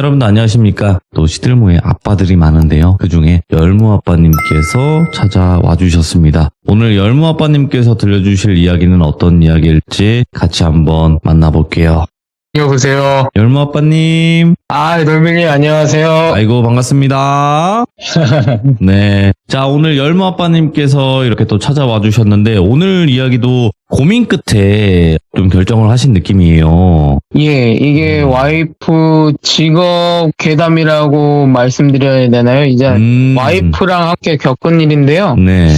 여러분들 안녕하십니까. 또 시들모의 아빠들이 많은데요. 그 중에 열무 아빠님께서 찾아와 주셨습니다. 오늘 열무 아빠님께서 들려주실 이야기는 어떤 이야기일지 같이 한번 만나볼게요. 여보세요. 열무 아빠님. 놀밀님 안녕하세요. 아이고 반갑습니다. 네. 자, 오늘 열무 아빠님께서 이렇게 또 찾아와 주셨는데 오늘 이야기도 고민 끝에 좀 결정을 하신 느낌이에요. 예, 이게 와이프 직업 괴담이라고 말씀드려야 되나요? 이제 와이프랑 함께 겪은 일인데요. 네.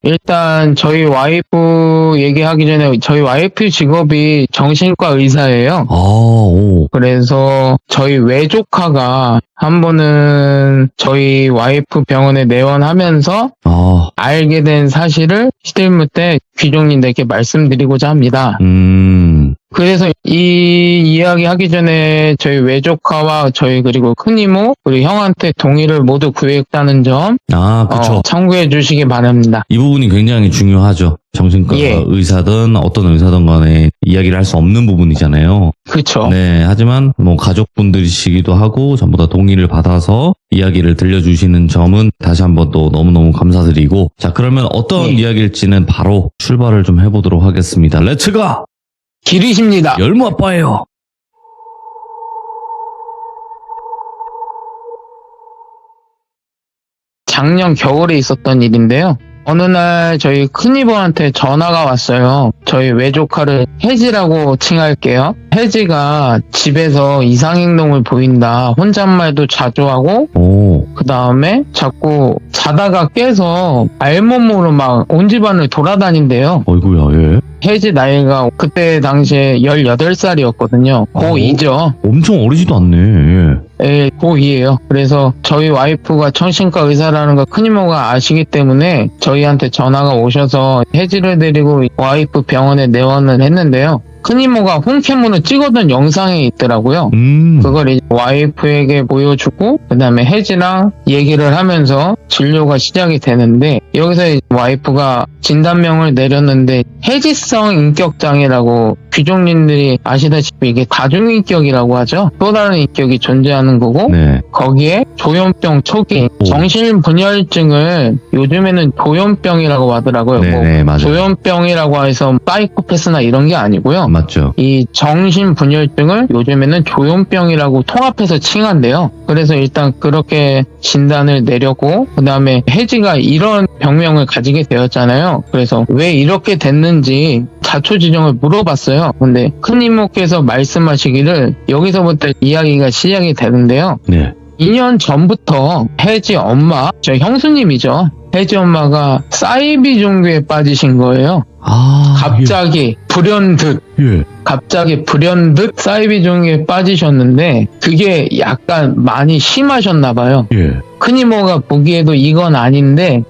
일단 저희 와이프 얘기하기 전에 저희 와이프 직업이 정신과 의사예요. 오. 그래서 저희 외조카가 한 번은 저희 와이프 병원에 내원하면서 알게 된 사실을 시들무 때 귀족님들께 말씀드리고자 합니다. 그래서 이 이야기 하기 전에 저희 외조카와 저희 그리고 큰이모 그리고 형한테 동의를 모두 구했다는 점 그쵸. 참고해 주시기 바랍니다. 이 부분이 굉장히 중요하죠. 정신과 의사든 어떤 의사든 간에 이야기를 할 수 없는 부분이잖아요. 그렇죠. 네, 하지만 뭐 가족분들이시기도 하고 전부 다 동의를 받아서 이야기를 들려주시는 점은 다시 한번 또 너무너무 감사드리고, 자, 그러면 어떤 이야기일지는 바로 출발을 좀 해보도록 하겠습니다. 렛츠가! 길이십니다. 열무 아빠예요. 작년 겨울에 있었던 일인데요. 어느 날 저희 큰이모한테 전화가 왔어요. 저희 외조카를 혜지라고 칭할게요. 혜지가 집에서 이상행동을 보인다. 혼잣말도 자주 하고 그 다음에 자꾸 자다가 깨서 알몸으로 막 온 집안을 돌아다닌대요. 어이구야, 예. 혜지 나이가 그때 당시에 18살이었거든요. 고2죠. 엄청 어리지도 않네. 예, 고2예요. 그래서 저희 와이프가 정신과 의사라는 걸 큰이모가 아시기 때문에 저희한테 전화가 오셔서 혜지를 데리고 와이프 병원에 내원을 했는데요. 큰이모가 홈캠으로 찍어둔 영상이 있더라고요. 그걸 이제 와이프에게 보여주고 그 다음에 혜지랑 얘기를 하면서 진료가 시작이 되는데, 여기서 와이프가 진단명을 내렸는데 혜지성 인격장애라고, 귀족님들이 아시다시피 이게 다중인격이라고 하죠. 또 다른 인격이 존재하는 거고, 거기에 조현병 초기 정신분열증을 요즘에는 조현병이라고 하더라고요. 맞아요. 조현병이라고 해서 사이코패스나 이런 게 아니고요. 맞죠. 이 정신분열증을 요즘에는 조현병이라고 통합해서 칭한대요. 그래서 일단 그렇게 진단을 내렸고, 그 다음에 혜지가 이런 병명을 가지게 되었잖아요. 그래서 왜 이렇게 됐는지 자초지종을 물어봤어요. 근데 큰이모께서 말씀하시기를 여기서부터 이야기가 시작이 되는데요. 2년 전부터 혜지 엄마, 저 형수님이죠. 혜지 엄마가 사이비 종교에 빠지신 거예요. 갑자기 불현듯 사이비 종교에 빠지셨는데 그게 약간 많이 심하셨나 봐요. 큰이모가 보기에도 이건 아닌데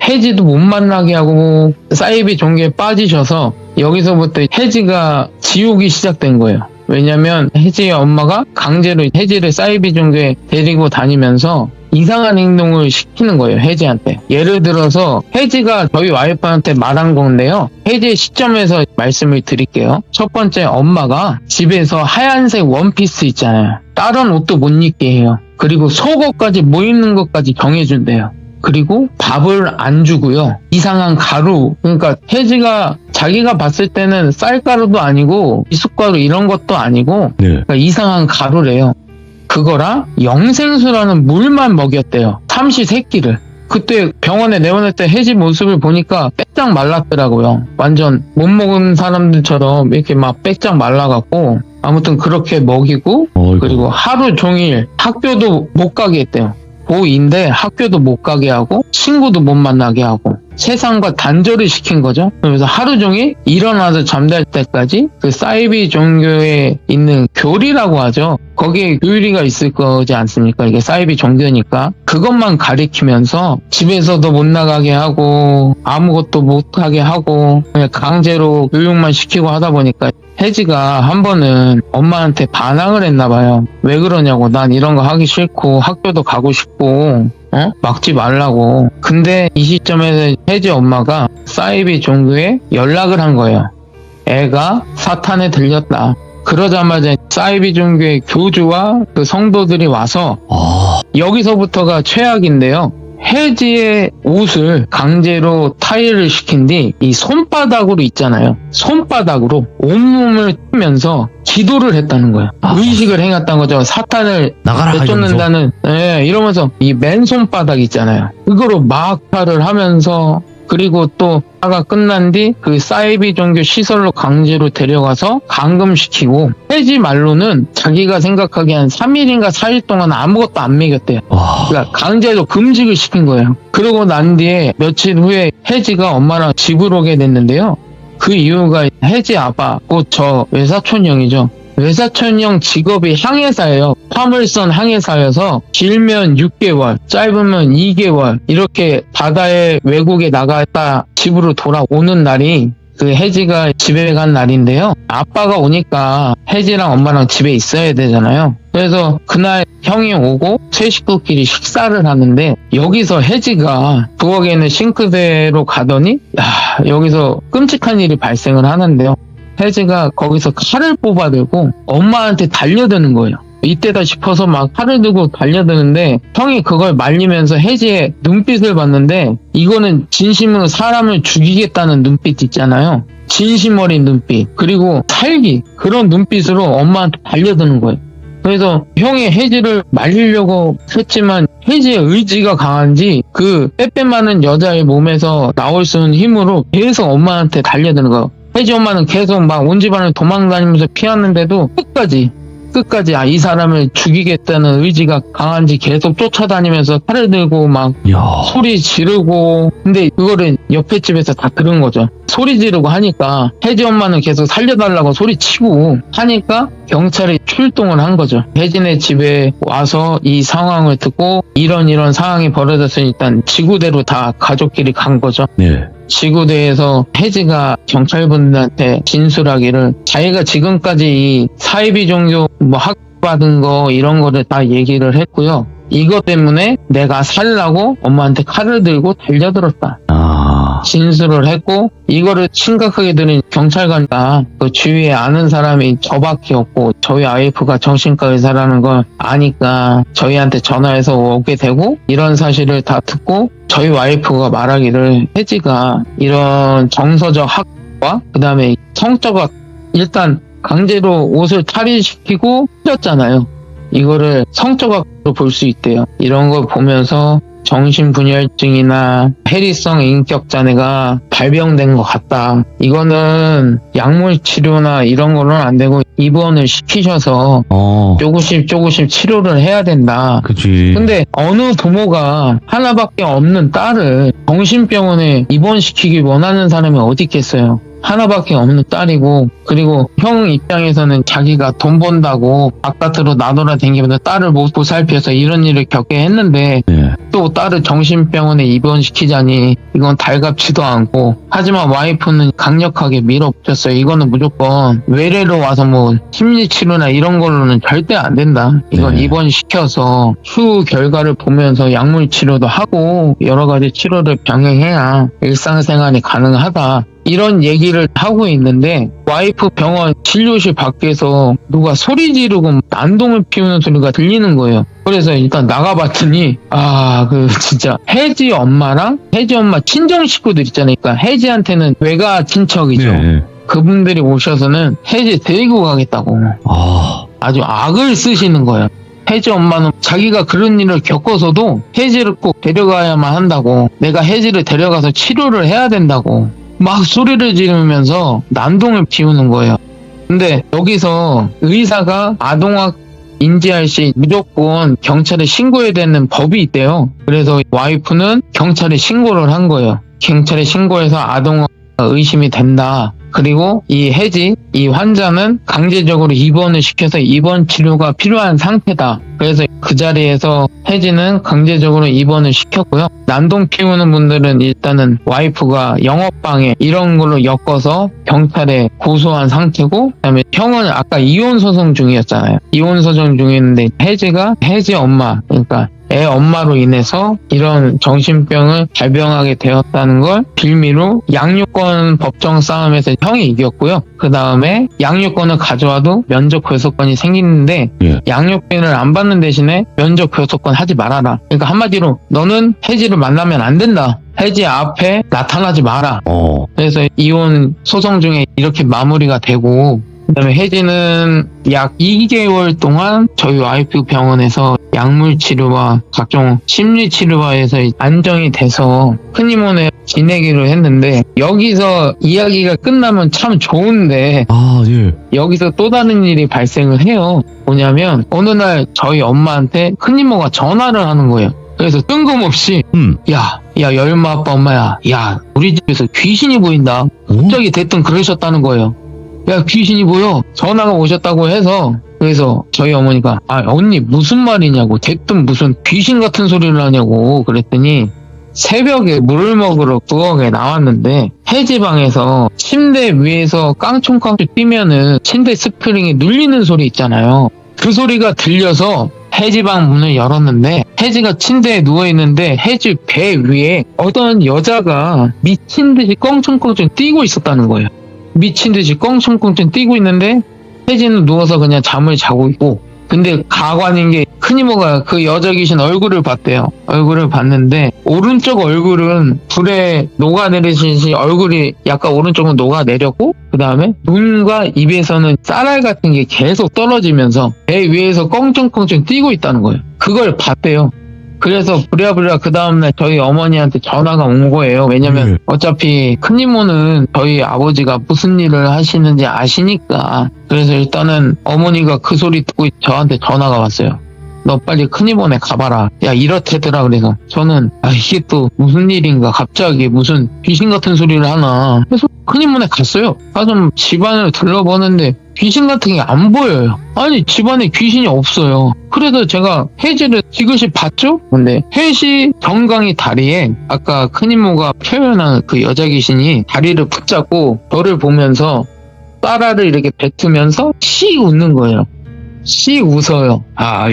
혜지도 못 만나게 하고 사이비 종교에 빠지셔서 여기서부터 혜지가 지옥이 시작된 거예요. 왜냐면 혜지의 엄마가 강제로 혜지를 사이비 종교에 데리고 다니면서 이상한 행동을 시키는 거예요, 혜지한테. 예를 들어서 혜지가 저희 와이프한테 말한 건데요. 혜지의 시점에서 말씀을 드릴게요. 첫 번째, 엄마가 집에서 하얀색 원피스 있잖아요. 다른 옷도 못 입게 해요. 그리고 속옷까지 뭐 입는 것까지 정해준대요. 그리고 밥을 안 주고요. 이상한 가루, 그러니까 혜지가 자기가 봤을 때는 쌀가루도 아니고 미숫가루 이런 것도 아니고 그러니까 이상한 가루래요. 그거랑 영생수라는 물만 먹였대요. 삼시세끼를. 그때 병원에 내원할 때 혜지 모습을 보니까 빼짝 말랐더라고요. 완전 못 먹은 사람들처럼 이렇게 막 빼짝 말라갖고, 아무튼 그렇게 먹이고, 그리고 하루 종일 학교도 못 가게 했대요. 고2인데 학교도 못 가게 하고 친구도 못 만나게 하고 세상과 단절을 시킨 거죠. 그래서 하루 종일 일어나서 잠잘 때까지 그 사이비 종교에 있는 교리라고 하죠. 거기에 교리가 있을 거지 않습니까? 이게 사이비 종교니까. 그것만 가리키면서 집에서도 못 나가게 하고 아무것도 못 하게 하고 그냥 강제로 교육만 시키고 하다 보니까 혜지가 한 번은 엄마한테 반항을 했나 봐요. 왜 그러냐고, 난 이런 거 하기 싫고 학교도 가고 싶고 막지 말라고. 근데 이 시점에서 혜지 엄마가 사이비 종교에 연락을 한 거예요. 애가 사탄에 들렸다. 그러자마자 사이비 종교의 교주와 그 성도들이 와서 여기서부터가 최악인데요. 혜지의 옷을 강제로 타이를 시킨 뒤 이 손바닥으로 있잖아요. 손바닥으로 온몸을 튀면서 기도를 했다는 거예요. 의식을 행했다는 거죠. 사탄을 나가라 내쫓는다는 이러면서 이 맨손바닥 있잖아요. 그거로 막파를 하면서 그리고 또 화가 끝난 뒤 그 사이비 종교 시설로 강제로 데려가서 감금시키고 혜지 말로는 자기가 생각하기에 한 3일인가 4일 동안 아무것도 안 먹였대요. 그러니까 강제로 금식을 시킨 거예요. 그러고 난 뒤에 며칠 후에 혜지가 엄마랑 집을 오게 됐는데요. 그 이유가 혜지 아빠, 곧 저 외사촌 형이죠. 외사촌 형 직업이 항해사예요. 화물선 항해사여서 길면 6개월, 짧으면 2개월 이렇게 바다에 외국에 나갔다 집으로 돌아오는 날이 그 혜지가 집에 간 날인데요. 아빠가 오니까 혜지랑 엄마랑 집에 있어야 되잖아요. 그래서 그날 형이 오고 세 식구끼리 식사를 하는데 여기서 혜지가 부엌에 있는 싱크대로 가더니 여기서 끔찍한 일이 발생을 하는데요. 혜지가 거기서 칼을 뽑아들고 엄마한테 달려드는 거예요. 이때다 싶어서 막 칼을 들고 달려드는데 형이 그걸 말리면서 혜지의 눈빛을 봤는데 이거는 진심으로 사람을 죽이겠다는 눈빛 있잖아요. 진심 어린 눈빛 그리고 살기 그런 눈빛으로 엄마한테 달려드는 거예요. 그래서 형이 혜지를 말리려고 했지만 혜지의 의지가 강한지 그 빼빼마는 여자의 몸에서 나올 수 있는 힘으로 계속 엄마한테 달려드는 거예요. 혜지 엄마는 계속 막 온 집안을 도망다니면서 피하는데도 끝까지 이 사람을 죽이겠다는 의지가 강한지 계속 쫓아다니면서 칼을 들고 막 소리 지르고 근데 그거를 옆에 집에서 다 들은 거죠. 소리 지르고 하니까 혜지 엄마는 계속 살려달라고 소리치고 하니까 경찰이 출동을 한 거죠. 혜진의 집에 와서 이 상황을 듣고 이런 상황이 벌어졌으니 일단 지구대로 다 가족끼리 간 거죠. 네. 지구대에서 혜지가 경찰분들한테 진술하기를 자기가 지금까지 이 사이비 종교 학받은 거 이런 거를 다 얘기를 했고요. 이것 때문에 내가 살라고 엄마한테 칼을 들고 달려들었다. 진술을 했고 이거를 심각하게 들은 경찰관과 그 주위에 아는 사람이 저밖에 없고 저희 와이프가 정신과 의사라는 걸 아니까 저희한테 전화해서 오게 되고 이런 사실을 다 듣고 저희 와이프가 말하기를 혜지가 이런 정서적 학과 그 다음에 성적 학 일단 강제로 옷을 탈의시키고 흘렸잖아요. 이거를 성적 학으로 볼 수 있대요. 이런 걸 보면서 정신분열증이나 해리성 인격장애가 발병된 것 같다. 이거는 약물 치료나 이런 거는 안 되고 입원을 시키셔서 조금씩 치료를 해야 된다. 그치. 근데 어느 부모가 하나밖에 없는 딸을 정신병원에 입원시키기 원하는 사람이 어디 있겠어요. 하나밖에 없는 딸이고 그리고 형 입장에서는 자기가 돈 번다고 바깥으로 나돌아다니면서 딸을 못 보살펴서 이런 일을 겪게 했는데 또 딸을 정신병원에 입원시키자니 이건 달갑지도 않고 하지만 와이프는 강력하게 밀어붙였어요. 이거는 무조건 외래로 와서 뭐 심리치료나 이런 걸로는 절대 안 된다. 이건 입원시켜서 추후 결과를 보면서 약물치료도 하고 여러 가지 치료를 병행해야 일상생활이 가능하다. 이런 얘기를 하고 있는데 와이프 병원 진료실 밖에서 누가 소리 지르고 난동을 피우는 소리가 들리는 거예요. 그래서 일단 나가봤더니 진짜 혜지 엄마랑 혜지 엄마 친정 식구들 있잖아요. 그러니까 혜지한테는 외가 친척이죠. 그분들이 오셔서는 혜지 데리고 가겠다고 아주 악을 쓰시는 거예요. 혜지 엄마는 자기가 그런 일을 겪어서도 혜지를 꼭 데려가야만 한다고 내가 혜지를 데려가서 치료를 해야 된다고 막 소리를 지르면서 난동을 피우는 거예요. 근데 여기서 의사가 아동학 인지할 시 무조건 경찰에 신고해야 되는 법이 있대요. 그래서 와이프는 경찰에 신고를 한 거예요. 경찰에 신고해서 아동학 의심이 된다. 그리고 이 혜지, 이 환자는 강제적으로 입원을 시켜서 입원 치료가 필요한 상태다. 그래서 그 자리에서 혜지는 강제적으로 입원을 시켰고요. 난동 피우는 분들은 일단은 와이프가 영업방해 이런 걸로 엮어서 경찰에 고소한 상태고 그다음에 형은 아까 이혼 소송 중이었잖아요. 이혼 소송 중이었는데 혜지가 혜지 엄마 그러니까 애 엄마로 인해서 이런 정신병을 발병하게 되었다는 걸 빌미로 양육권 법정 싸움에서 형이 이겼고요. 그 다음에 양육권을 가져와도 면접 교섭권이 생기는데 예. 양육권을 안 받는 대신에 면접 교섭권 하지 말아라. 그러니까 한마디로 너는 혜지를 만나면 안 된다. 혜지 앞에 나타나지 마라. 그래서 이혼 소송 중에 이렇게 마무리가 되고, 그다음에 혜지는 약 2개월 동안 저희 와이프 병원에서 약물 치료와 각종 심리 치료와에서 안정이 돼서 큰이모네 지내기로 했는데, 여기서 이야기가 끝나면 참 좋은데 예. 여기서 또 다른 일이 발생을 해요. 뭐냐면 어느 날 저희 엄마한테 큰이모가 전화를 하는 거예요. 그래서 뜬금없이 야 열마 아빠 엄마야, 야 우리 집에서 귀신이 보인다. 갑자기 대뜸 그러셨다는 거예요. 야 귀신이 보여. 전화가 오셨다고 해서, 그래서 저희 어머니가 언니 무슨 말이냐고, 대뜸 무슨 귀신 같은 소리를 하냐고 그랬더니, 새벽에 물을 먹으러 부엌에 나왔는데 혜지방에서 침대 위에서 깡총깡총 뛰면은 침대 스프링이 눌리는 소리 있잖아요. 그 소리가 들려서 혜지방 문을 열었는데, 혜지가 침대에 누워있는데 혜지 배 위에 어떤 여자가 미친 듯이 껑충껑충 뛰고 있었다는 거예요. 미친 듯이 껑충껑충 뛰고 있는데 혜지는 누워서 그냥 잠을 자고 있고, 근데 가관인 게 큰이모가 그 여자 귀신 얼굴을 봤대요. 얼굴을 봤는데 오른쪽 얼굴은 불에 녹아내리듯이 얼굴이 약간 오른쪽은 녹아내렸고, 그 다음에 눈과 입에서는 쌀알 같은 게 계속 떨어지면서 배 위에서 껑충껑충 뛰고 있다는 거예요. 그걸 봤대요. 그래서 부랴부랴 그 다음날 저희 어머니한테 전화가 온 거예요. 왜냐면 어차피 큰이모는 저희 아버지가 무슨 일을 하시는지 아시니까. 그래서 일단은 어머니가 그 소리 듣고 저한테 전화가 왔어요. 너 빨리 큰이모네 가봐라. 야 이렇대더라. 그래서 저는 이게 또 무슨 일인가, 갑자기 무슨 귀신 같은 소리를 하나. 그래서 큰이모네 갔어요. 가서 집안을 둘러보는데 귀신 같은 게 안 보여요. 아니 집안에 귀신이 없어요. 그래서 제가 혜지를 지그시 봤죠? 근데 혜지 정강이 다리에 아까 큰이모가 표현한 그 여자 귀신이 다리를 붙잡고 저를 보면서 쌀알을 이렇게 뱉으면서 씩 웃는 거예요. 씩 웃어요.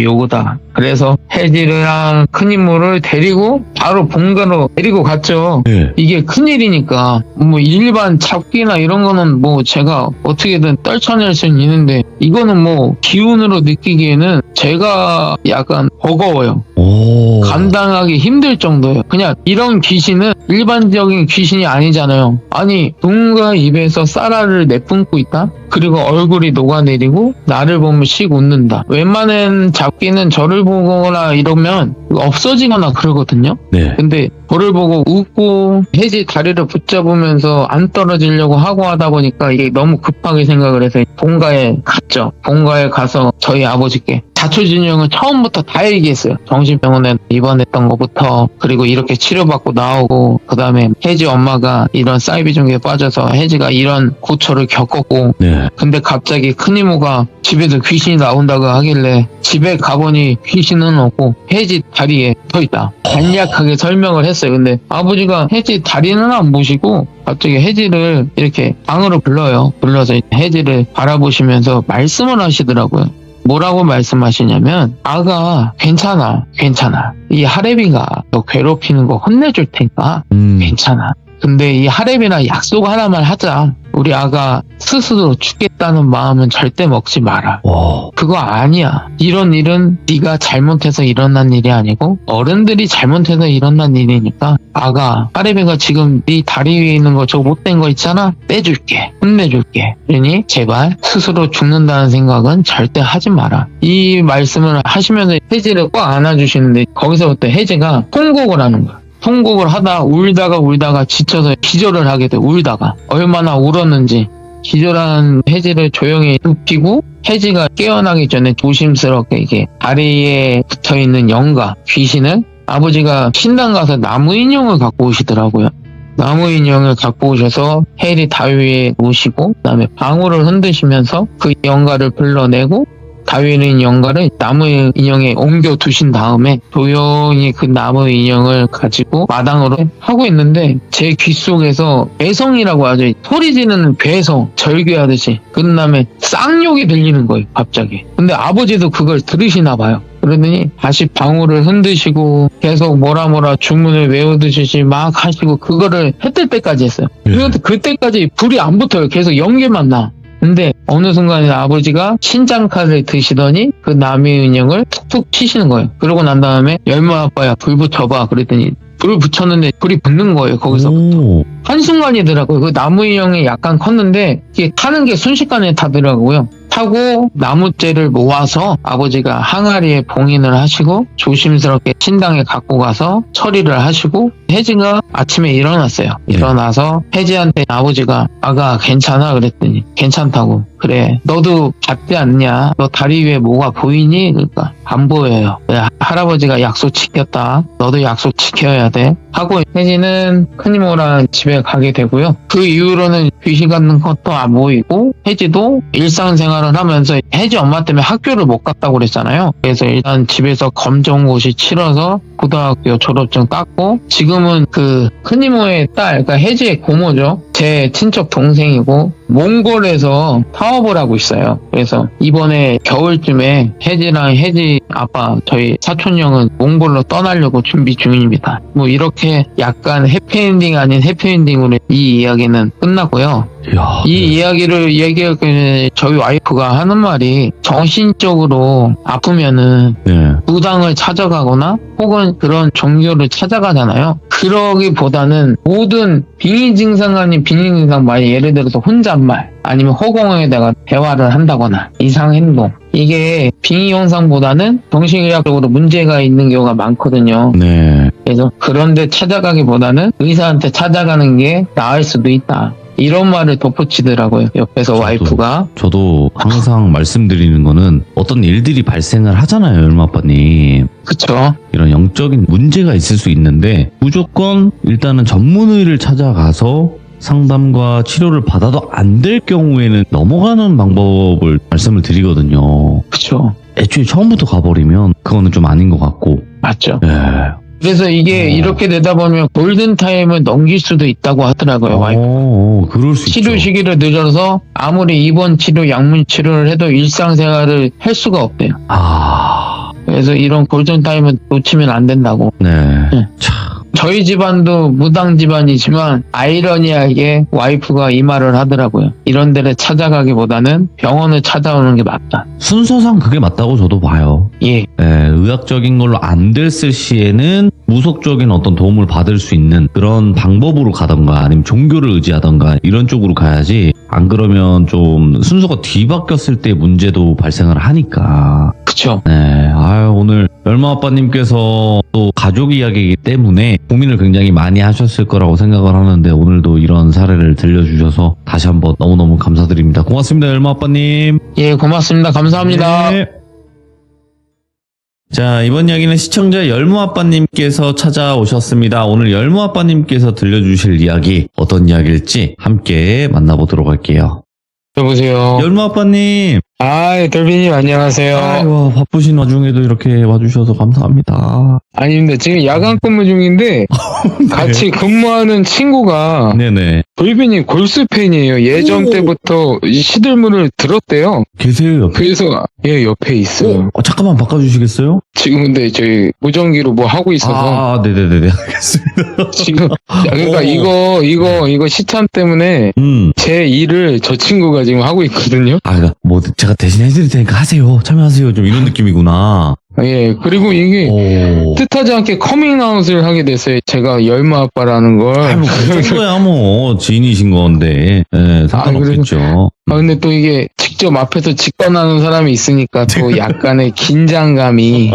요거다. 그래서 혜지랑 큰이모를 데리고 바로 본가로 데리고 갔죠. 이게 큰일이니까 뭐 일반 잡기나 이런 거는 뭐 제가 어떻게든 떨쳐낼 수는 있는데, 이거는 뭐 기운으로 느끼기에는 제가 약간 버거워요. 감당하기 힘들 정도예요. 그냥 이런 귀신은 일반적인 귀신이 아니잖아요. 아니 눈과 입에서 쌀알을 내뿜고 있다? 그리고 얼굴이 녹아내리고 나를 보면 씩 웃는다. 웬만한 잡기는 저를 보거나 이러면 없어지거나 그러거든요. 근데 저를 보고 웃고 혜지 다리를 붙잡으면서 안 떨어지려고 하고 하다 보니까 이게 너무 급하게 생각을 해서 본가에 갔죠. 본가에 가서 저희 아버지께 자초진영을 처음부터 다 얘기했어요. 정신병원에 입원했던 것부터, 그리고 이렇게 치료받고 나오고, 그 다음에 혜지 엄마가 이런 사이비종기에 빠져서 혜지가 이런 고초를 겪었고, 근데 갑자기 큰이모가 집에서 귀신이 나온다고 하길래 집에 가보니 귀신은 없고 혜지 다리에 서있다. 간략하게 설명을 했어요. 근데 아버지가 혜지 다리는 안 보시고 갑자기 혜지를 이렇게 방으로 불러요. 불러서 혜지를 바라보시면서 말씀을 하시더라고요. 뭐라고 말씀하시냐면, 아가 괜찮아. 이 하레비가 너 괴롭히는 거 혼내줄 테니까 괜찮아. 근데 이 하레비랑 약속 하나만 하자. 우리 아가 스스로 죽겠다는 마음은 절대 먹지 마라. 그거 아니야. 이런 일은 네가 잘못해서 일어난 일이 아니고 어른들이 잘못해서 일어난 일이니까, 아가 하레비가 지금 네 다리 위에 있는 거 저 못된 거 있잖아, 빼줄게. 혼내줄게. 그러니 제발 스스로 죽는다는 생각은 절대 하지 마라. 이 말씀을 하시면서 혜지를 꽉 안아주시는데, 거기서부터 혜지가 통곡을 하는 거야. 통곡을 하다 울다가 지쳐서 기절을 하게 돼. 울다가 얼마나 울었는지. 기절한 혜지를 조용히 눕히고, 혜지가 깨어나기 전에 조심스럽게 이게 다리에 붙어있는 영가 귀신을 아버지가 신당 가서 나무 인형을 갖고 오시더라고요. 나무 인형을 갖고 오셔서 혜리 다위에 놓으시고, 그 다음에 방울을 흔드시면서 그 영가를 불러내고, 다윈 연가를 나무 인형에 옮겨 두신 다음에 조용히 그 나무 인형을 가지고 마당으로 하고 있는데 제 귀 속에서 배성이라고 하죠. 소리 지르는 배성, 절규하듯이. 그 다음에 쌍욕이 들리는 거예요, 갑자기. 근데 아버지도 그걸 들으시나 봐요. 그러더니 다시 방울을 흔드시고 계속 뭐라 주문을 외우듯이 막 하시고 그거를 해뜰 때까지 했어요. 그런데 그때까지 불이 안 붙어요. 계속 연기만 나. 근데 어느 순간에 아버지가 신장칼을 드시더니 그 나무 인형을 툭툭 치시는 거예요. 그러고 난 다음에 열마 아빠야 불 붙여봐 그랬더니 불을 붙였는데 불이 붙는 거예요. 거기서부터. 한순간이더라고요. 그 나무 인형이 약간 컸는데 이게 타는 게 순식간에 타더라고요. 타고 나무째를 모아서 아버지가 항아리에 봉인을 하시고 조심스럽게 신당에 갖고 가서 처리를 하시고 혜지가 아침에 일어났어요. 일어나서 혜지한테 아버지가 아가 괜찮아 그랬더니 괜찮다고. 그래 너도 닿지 않냐? 너 다리 위에 뭐가 보이니? 그러니까 안 보여요. 할아버지가 약속 지켰다. 너도 약속 지켜야 돼. 하고 혜지는 큰이모랑 집에 가게 되고요. 그 이후로는 귀신 같은 것도 안 보이고 혜지도 일상생활을 하면서 혜지 엄마 때문에 학교를 못 갔다고 그랬잖아요. 그래서 일단 집에서 검정고시 치러서 고등학교 졸업증 땄고 지금은 그 큰이모의 딸, 그러니까 혜지의 고모죠. 제 친척 동생이고 몽골에서 사업을 하고 있어요. 그래서 이번에 겨울쯤에 혜지랑 혜지 아빠 저희 사촌 형은 몽골로 떠나려고 준비 중입니다. 뭐 이렇게 약간 해피엔딩 아닌 해피엔딩으로 이 이야기는 끝났고요. 이야, 이 이야기를 얘기할 때 저희 와이프가 하는 말이 정신적으로 아프면은 무당을 찾아가거나 혹은 그런 종교를 찾아가잖아요. 그러기보다는 모든 빙의 증상 아닌 빙의 증상 말 예를 들어서 혼잣말 아니면 허공에다가 대화를 한다거나 이상 행동 이게 빙의 현상보다는 정신의학적으로 문제가 있는 경우가 많거든요. 네. 그래서 그런데 찾아가기보다는 의사한테 찾아가는 게 나을 수도 있다. 이런 말을 덧붙이더라고요. 옆에서 와이프가. 저도 항상 말씀드리는 거는 어떤 일들이 발생을 하잖아요, 얼마아빠님. 그쵸. 이런 영적인 문제가 있을 수 있는데 무조건 일단은 전문의를 찾아가서 상담과 치료를 받아도 안 될 경우에는 넘어가는 방법을 말씀을 드리거든요. 그쵸. 애초에 처음부터 가버리면 그거는 좀 아닌 것 같고. 맞죠. 예. 그래서 이게 이렇게 되다 보면 골든타임을 넘길 수도 있다고 하더라고요. 와이프. 그럴 수 치료 있죠. 시기를 늦어서 아무리 입원 치료, 약물 치료를 해도 일상생활을 할 수가 없대요. 그래서 이런 골든타임을 놓치면 안 된다고. 네. 참. 저희 집안도 무당 집안이지만 아이러니하게 와이프가 이 말을 하더라고요. 이런 데를 찾아가기보다는 병원을 찾아오는 게 맞다. 순서상 그게 맞다고 저도 봐요. 예. 의학적인 걸로 안 됐을 시에는 무속적인 어떤 도움을 받을 수 있는 그런 방법으로 가던가 아니면 종교를 의지하던가 이런 쪽으로 가야지 안 그러면 좀 순서가 뒤바뀌었을 때 문제도 발생을 하니까. 그쵸. 네. 오늘 열마 아빠님께서 또 가족 이야기이기 때문에 고민을 굉장히 많이 하셨을 거라고 생각을 하는데 오늘도 이런 사례를 들려주셔서 다시 한번 너무너무 감사드립니다. 고맙습니다, 열마 아빠님. 예, 고맙습니다. 감사합니다. 네. 자, 이번 이야기는 시청자 열무 아빠님께서 찾아오셨습니다. 오늘 열무 아빠님께서 들려주실 이야기 어떤 이야기일지 함께 만나보도록 할게요. 여보세요. 열무 아빠님. 돌비님 안녕하세요. 아이고, 바쁘신 와중에도 이렇게 와주셔서 감사합니다. 아닙니다. 지금 야간 근무 중인데 같이 근무하는 친구가 네네. 돌비님 골수 팬이에요. 예전 때부터 이 시들물을 들었대요. 계세요, 옆에? 그래서 옆에 있어요. 잠깐만 바꿔주시겠어요? 지금 근데 저희 무전기로 뭐 하고 있어서 네네네네. 알겠습니다. 지금 그러니까 이거 시참 때문에 제 일을 저 친구가 지금 하고 있거든요. 그러니까 뭐 제가 대신 해드릴 테니까 하세요. 참여하세요. 좀 이런 느낌이구나. 예, 그리고 이게 뜻하지 않게 커밍아웃을 하게 됐어요. 제가 열마 아빠라는 걸. 뭐 그 정도야 뭐 지인이신 건데 상관없겠죠. 근데 또 이게 직접 앞에서 직관하는 사람이 있으니까 또 약간의 긴장감이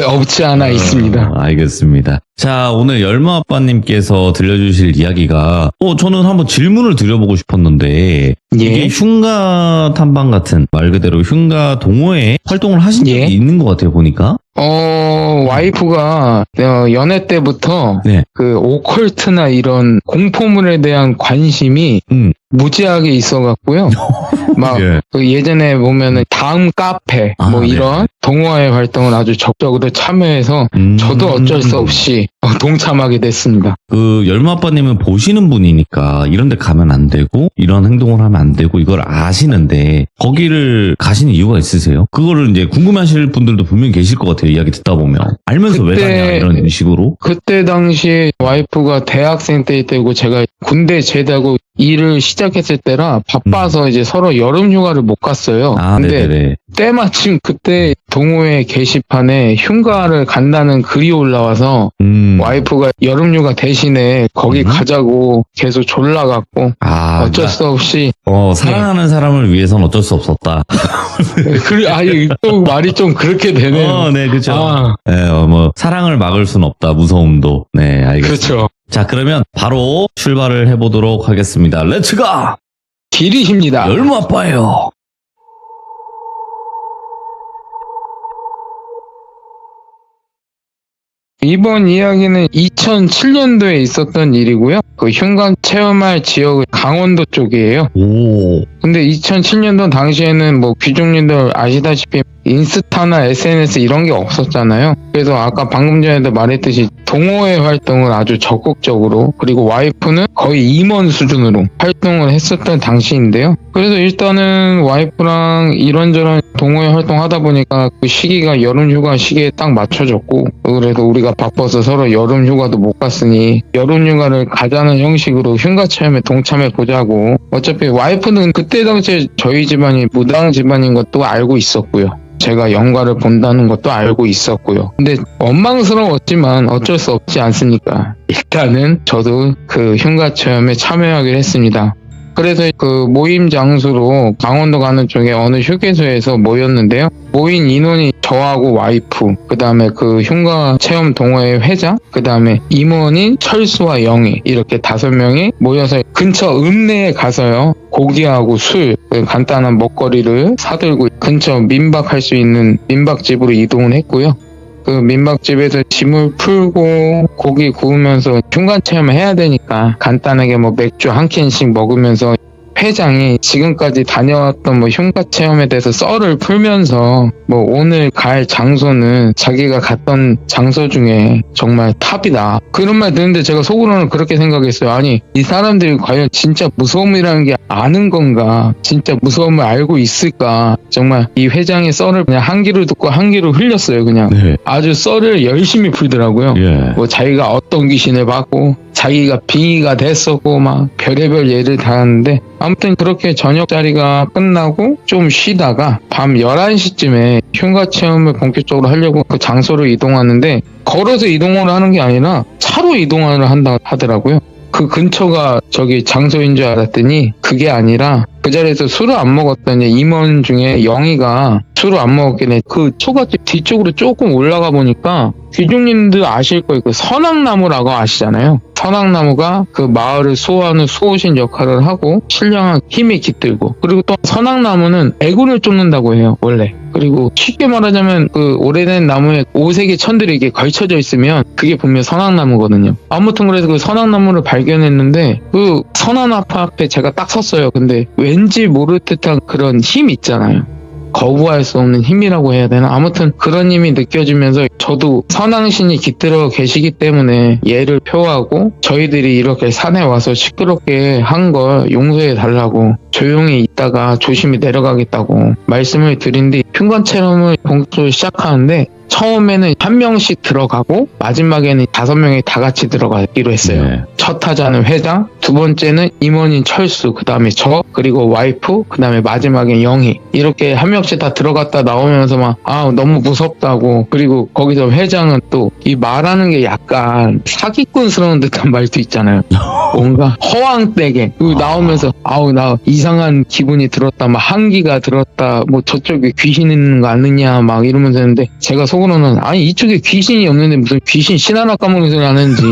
없지 않아 있습니다. 알겠습니다. 자, 오늘 열마 아빠님께서 들려주실 이야기가 저는 한번 질문을 드려보고 싶었는데 이게 흉가 탐방 같은 말 그대로 흉가 동호회 활동을 하신 적이 있는 것 같아요, 보니까. 와이프가 연애 때부터 그 오컬트나 이런 공포물에 대한 관심이 무지하게 있어갖고요. 막 예. 그 예전에 보면은 다음 카페 뭐 네. 이런 동호회 활동을 아주 적극적으로 참여해서 저도 어쩔 수 없이 동참하게 됐습니다. 그 열무아빠님은 보시는 분이니까 이런 데 가면 안 되고 이런 행동을 하면 안 되고 이걸 아시는데 거기를 가시는 이유가 있으세요? 그거를 이제 궁금해하실 분들도 분명히 계실 것 같아요. 이야기 듣다 보면. 알면서 왜 그때- 가냐 이런 식으로. 그때 당시에 와이프가 대학생 때이고 제가 군대 제대하고 일을 시작했을 때라 바빠서 이제 서로 여름 휴가를 못 갔어요. 근데 네네네. 때마침 그때 동호회 게시판에 휴가를 간다는 글이 올라와서 와이프가 여름 휴가 대신에 거기 가자고 계속 졸라갖고 어쩔 수 없이 사랑하는 사람을 위해선 어쩔 수 없었다. 아니 또 말이 좀 그렇게 되네요. 네, 그렇죠. 아, 네, 뭐 사랑을 막을 순 없다. 무서움도. 네, 알겠습니다. 그렇죠. 자, 그러면 바로 출발을 해보도록 하겠습니다. 렛츠고! 길이십니다. 열무아빠예요. 이번 이야기는 2007년도에 있었던 일이고요. 그 흉간 체험할 지역은 강원도 쪽이에요. 오. 근데 2007년도 당시에는 뭐 귀족님들 아시다시피 인스타나 SNS 이런 게 없었잖아요. 그래서 아까 방금 전에도 말했듯이 동호회 활동을 아주 적극적으로, 그리고 와이프는 거의 임원 수준으로 활동을 했었던 당시인데요. 그래서 일단은 와이프랑 이런저런 동호회 활동하다 보니까 그 시기가 여름 휴가 시기에 딱 맞춰졌고, 그래서 우리가 바빠서 서로 여름 휴가도 못 갔으니 여름 휴가를 가자는 형식으로 흉가 체험에 동참해 보자고. 어차피 와이프는 그때 당시에 저희 집안이 무당 집안인 것도 알고 있었고요. 제가 영가를 본다는 것도 알고 있었고요. 근데 원망스러웠지만 어쩔 수 없지 않습니까? 일단은 저도 그 흉가 체험에 참여하기로 했습니다. 그래서 그 모임 장소로 강원도 가는 쪽에 어느 휴게소에서 모였는데요. 모인 인원이 저하고 와이프, 그 다음에 그 흉가 체험 동호회 회장, 그 다음에 임원인 철수와 영희, 이렇게 5명이 모여서 근처 읍내에 가서요. 고기하고 술, 간단한 먹거리를 사들고 근처 민박할 수 있는 민박집으로 이동을 했고요. 그 민박집에서 짐을 풀고 고기 구우면서 흉간 체험을 해야 되니까 간단하게 뭐 맥주 한 캔씩 먹으면서 회장이 지금까지 다녀왔던 뭐 흉가 체험에 대해서 썰을 풀면서 뭐 오늘 갈 장소는 자기가 갔던 장소 중에 정말 탑이다. 그런 말 듣는데 제가 속으로는 그렇게 생각했어요. 아니, 이 사람들이 과연 진짜 무서움이라는 게 아는 건가? 진짜 무서움을 알고 있을까? 정말 이 회장의 썰을 그냥 한 귀로 듣고 한 귀로 흘렸어요. 그냥 네. 아주 썰을 열심히 풀더라고요. 예. 뭐 자기가 어떤 귀신을 봤고 자기가 빙의가 됐었고 막 별의별 예를 다 하는데, 아무튼 그렇게 저녁 자리가 끝나고 좀 쉬다가 밤 11시쯤에 흉가 체험을 본격적으로 하려고 그 장소로 이동하는데, 걸어서 이동을 하는 게 아니라 차로 이동을 한다 하더라고요. 그 근처가 저기 장소인 줄 알았더니 그게 아니라 그 자리에서 술을 안 먹었던 임원 중에 영희가 술을 안 먹었길래 그 초가집 뒤쪽으로 조금 올라가 보니까 귀족님들 아실 거예요. 그 선악나무라고 아시잖아요. 선악나무가 그 마을을 수호하는 수호신 역할을 하고 신령한 힘이 깃들고, 그리고 또 선악나무는 애군을 쫓는다고 해요, 원래. 그리고 쉽게 말하자면 그 오래된 나무에 5색의 천들이 이렇게 걸쳐져 있으면 그게 분명 선악나무거든요. 아무튼 그래서 그 선악나무를 발견했는데 그 선악나무 앞에 제가 딱 섰어요. 근데 왠지 모를 듯한 그런 힘 있잖아요. 거부할 수 없는 힘이라고 해야 되나? 아무튼 그런 힘이 느껴지면서 저도 선왕신이 깃들어 계시기 때문에 예를 표하고 저희들이 이렇게 산에 와서 시끄럽게 한 걸 용서해 달라고 조용히 있다가 조심히 내려가겠다고 말씀을 드린 뒤 흉관 체험을 본격적으로 시작하는데, 처음에는 한 명씩 들어가고 마지막에는 5명이 다 같이 들어가기로 했어요. 네. 첫 타자는 회장, 두 번째는 임원인 철수, 그 다음에 저, 그리고 와이프, 그 다음에 마지막에 영희, 이렇게 한 명씩 다 들어갔다 나오면서 막 너무 무섭다고. 그리고 거기서 회장은 또 이 말하는 게 약간 사기꾼스러운 듯한 말도 있잖아요. 뭔가 허황되게 나오면서 나 이상한 기분이 들었다, 막 한기가 들었다, 뭐 저쪽에 귀신 있는 거 아느냐 막 이러면서 했는데, 제가 속으로는 아니 이쪽에 귀신이 없는데 무슨 귀신 신 하나 까먹는 소리 하는지.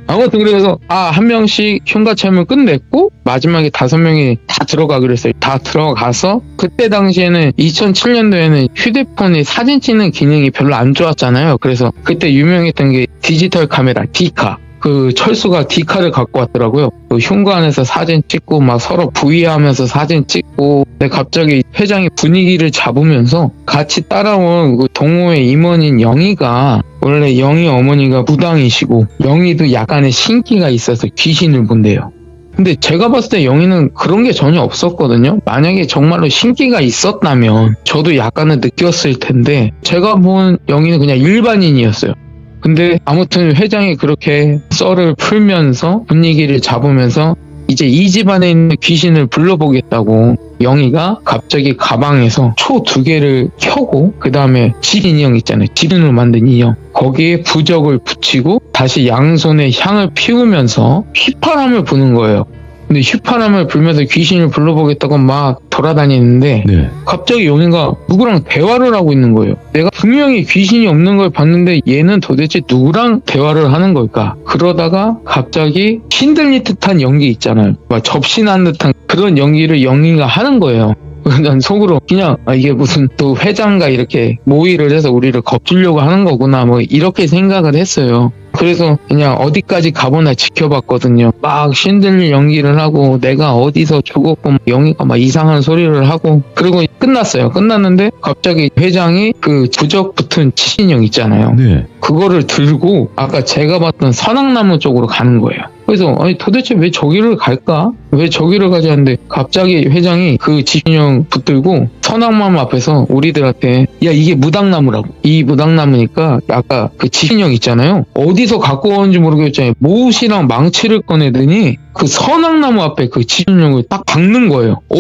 아무튼 그래서 한 명씩 흉가 체험을 끝냈고 마지막에 5명이 다 들어가기로 했어요. 다 들어가서, 그때 당시에는 2007년도에는 휴대폰이 사진 찍는 기능이 별로 안 좋았잖아요. 그래서 그때 유명했던 게 디지털 카메라 디카, 그 철수가 디카를 갖고 왔더라고요. 그 흉관에서 사진 찍고 막 서로 부위하면서 사진 찍고. 근데 갑자기 회장이 분위기를 잡으면서 같이 따라온 그 동호회 임원인 영희가, 원래 영희 어머니가 무당이시고 영희도 약간의 신기가 있어서 귀신을 본대요. 근데 제가 봤을 때 영희는 그런 게 전혀 없었거든요. 만약에 정말로 신기가 있었다면 저도 약간은 느꼈을 텐데 제가 본 영희는 그냥 일반인이었어요. 근데 아무튼 회장이 그렇게 썰을 풀면서 분위기를 잡으면서 이제 이 집안에 있는 귀신을 불러보겠다고 영희가 갑자기 가방에서 초 2개를 켜고 그 다음에 집 인형 있잖아요. 지른으로 만든 인형. 거기에 부적을 붙이고 다시 양손에 향을 피우면서 휘파람을 부는 거예요. 근데 휘파람을 불면서 귀신을 불러보겠다고 막 돌아다니는데 네. 갑자기 영희가 누구랑 대화를 하고 있는 거예요. 내가 분명히 귀신이 없는 걸 봤는데 얘는 도대체 누구랑 대화를 하는 걸까? 그러다가 갑자기 신들린 듯한 연기 있잖아요. 막 접신한 듯한 그런 연기를 영희가 하는 거예요. 난 속으로 그냥 이게 무슨 또 회장과 이렇게 모의를 해서 우리를 겁주려고 하는 거구나 뭐 이렇게 생각을 했어요. 그래서 그냥 어디까지 가보나 지켜봤거든요. 막 신들린 연기를 하고 내가 어디서 죽었고 영희가 막 이상한 소리를 하고 그리고 끝났어요. 끝났는데 갑자기 회장이 그 부적 붙은 치신형 있잖아요. 네. 그거를 들고 아까 제가 봤던 선악나무 쪽으로 가는 거예요. 그래서 아니 도대체 왜 저기를 갈까? 왜 저기를 가지 않는데 갑자기 회장이 그 지신형 붙들고 선악나무 앞에서 우리들한테 야 이게 무당나무라고. 이 무당나무니까 아까 그 지신형 있잖아요. 어디서 갖고 온지 모르겠잖아요. 못이랑 망치를 꺼내더니 그 선악나무 앞에 그 지신형을 딱 박는 거예요. 오!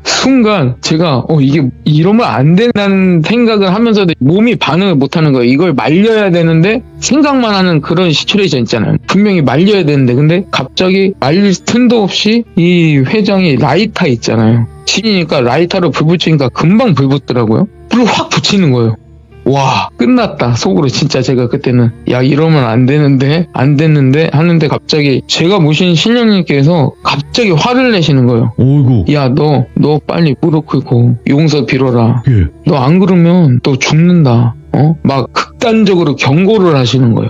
순간 제가 이게 이러면 안 된다는 생각을 하면서도 몸이 반응을 못하는 거예요. 이걸 말려야 되는데 생각만 하는 그런 시츄에이션 있잖아요. 분명히 말려야 되는데 근데 갑자기 말릴 틈도 없이 이 회장이 라이터 있잖아요. 지니까 라이터로 불 붙이니까 금방 불 붙더라고요. 불을 확 붙이는 거예요. 와 끝났다 속으로 진짜 제가 그때는 야 이러면 안 됐는데 하는데 갑자기 제가 모신 신령님께서 갑자기 화를 내시는 거예요. 어이구. 야 너 빨리 무릎 꿇고 용서 빌어라. 예. 너 안 그러면 너 죽는다. 막 극단적으로 경고를 하시는 거예요.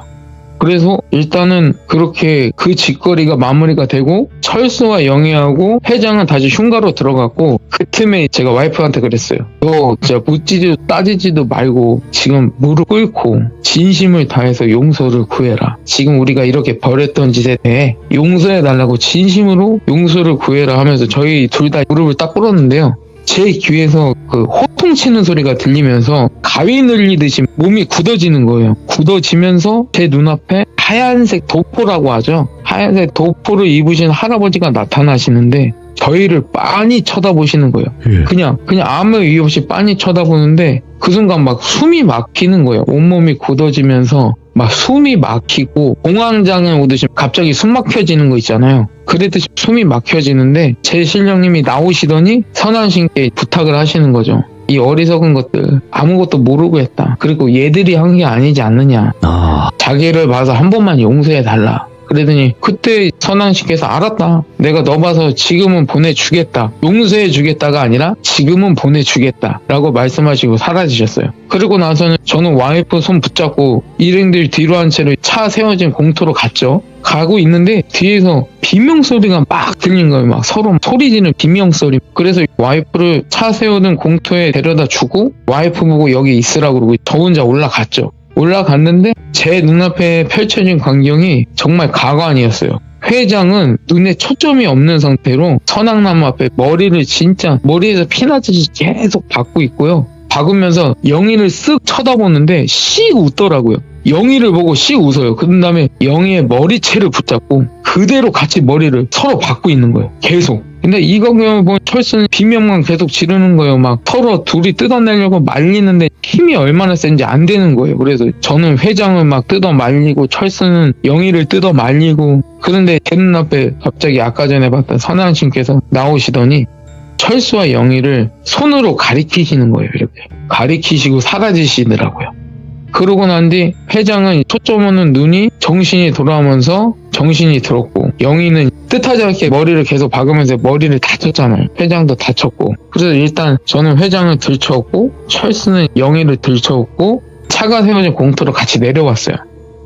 그래서 일단은 그렇게 그 짓거리가 마무리가 되고 철수와 영희하고 회장은 다시 흉가로 들어갔고 그 틈에 제가 와이프한테 그랬어요. 너 진짜 묻지도 따지지도 말고 지금 무릎 꿇고 진심을 다해서 용서를 구해라. 지금 우리가 이렇게 벌였던 짓에 대해 용서해달라고 진심으로 용서를 구해라 하면서 저희 둘 다 무릎을 딱 꿇었는데요. 제 귀에서 그 호통치는 소리가 들리면서 가위 늘리듯이 몸이 굳어지는 거예요. 굳어지면서 제 눈앞에 하얀색 도포라고 하죠. 하얀색 도포를 입으신 할아버지가 나타나시는데 저희를 빤히 쳐다보시는 거예요. 예. 그냥 아무 이유 없이 빤히 쳐다보는데 그 순간 막 숨이 막히는 거예요. 온몸이 굳어지면서 막 숨이 막히고 공황장애 오듯이 갑자기 숨 막혀지는 거 있잖아요. 그랬듯이 숨이 막혀지는데 제 신령님이 나오시더니 선한신께 부탁을 하시는 거죠. 이 어리석은 것들 아무것도 모르고 했다. 그리고 얘들이 한 게 아니지 않느냐. 자기를 봐서 한 번만 용서해달라. 그러더니 그때 선왕씨께서 알았다. 내가 너 봐서 지금은 보내주겠다. 용서해주겠다가 아니라 지금은 보내주겠다 라고 말씀하시고 사라지셨어요. 그리고 나서는 저는 와이프 손 붙잡고 일행들 뒤로 한 채로 차 세워진 공터로 갔죠. 가고 있는데 뒤에서 비명소리가 막 들린 거예요. 막 서로 소리 지르는 비명소리. 그래서 와이프를 차 세우는 공터에 데려다 주고 와이프 보고 여기 있으라고 그러고 저 혼자 올라갔죠. 올라갔는데 제 눈앞에 펼쳐진 광경이 정말 가관이었어요. 회장은 눈에 초점이 없는 상태로 선악나무 앞에 머리를 진짜 머리에서 피나듯이 계속 박고 있고요. 박으면서 영희를 쓱 쳐다보는데 씩 웃더라고요. 영희를 보고 씩 웃어요. 그 다음에 영희의 머리채를 붙잡고 그대로 같이 머리를 서로 박고 있는 거예요. 계속. 근데 이거 보면 철수는 비명만 계속 지르는 거예요. 막 서로 둘이 뜯어내려고 말리는데 힘이 얼마나 센지 안 되는 거예요. 그래서 저는 회장을 막 뜯어 말리고 철수는 영희를 뜯어 말리고 그런데 제 눈앞에 갑자기 아까 전에 봤던 선왕신께서 나오시더니 철수와 영희를 손으로 가리키시는 거예요. 이렇게 가리키시고 사라지시더라고요. 그러고 난 뒤 회장은 초점 없는 눈이 정신이 돌아오면서 정신이 들었고 영희는 뜻하지 않게 머리를 계속 박으면서 머리를 다쳤잖아요. 회장도 다쳤고. 그래서 일단 저는 회장을 들쳐왔고 철수는 영희를 들쳐왔고 차가 세워진 공터로 같이 내려왔어요.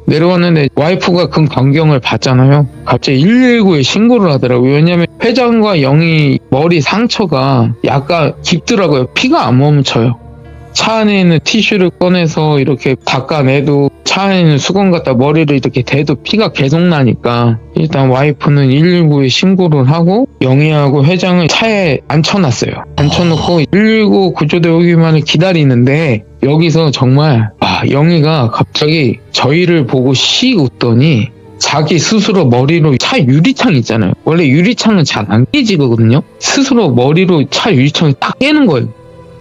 내려왔는데 와이프가 그 광경을 봤잖아요. 갑자기 119에 신고를 하더라고요. 왜냐면 회장과 영희 머리 상처가 약간 깊더라고요. 피가 안 멈춰요. 차 안에 있는 티슈를 꺼내서 이렇게 닦아내도 차 안에 있는 수건 갖다 머리를 이렇게 대도 피가 계속 나니까 일단 와이프는 119에 신고를 하고 영희하고 회장을 차에 앉혀놨어요. 앉혀놓고 119 구조대 오기만을 기다리는데 여기서 정말 영희가 갑자기 저희를 보고 씩 웃더니 자기 스스로 머리로 차 유리창 있잖아요. 원래 유리창은 잘 안 깨지거든요. 스스로 머리로 차 유리창을 딱 깨는 거예요.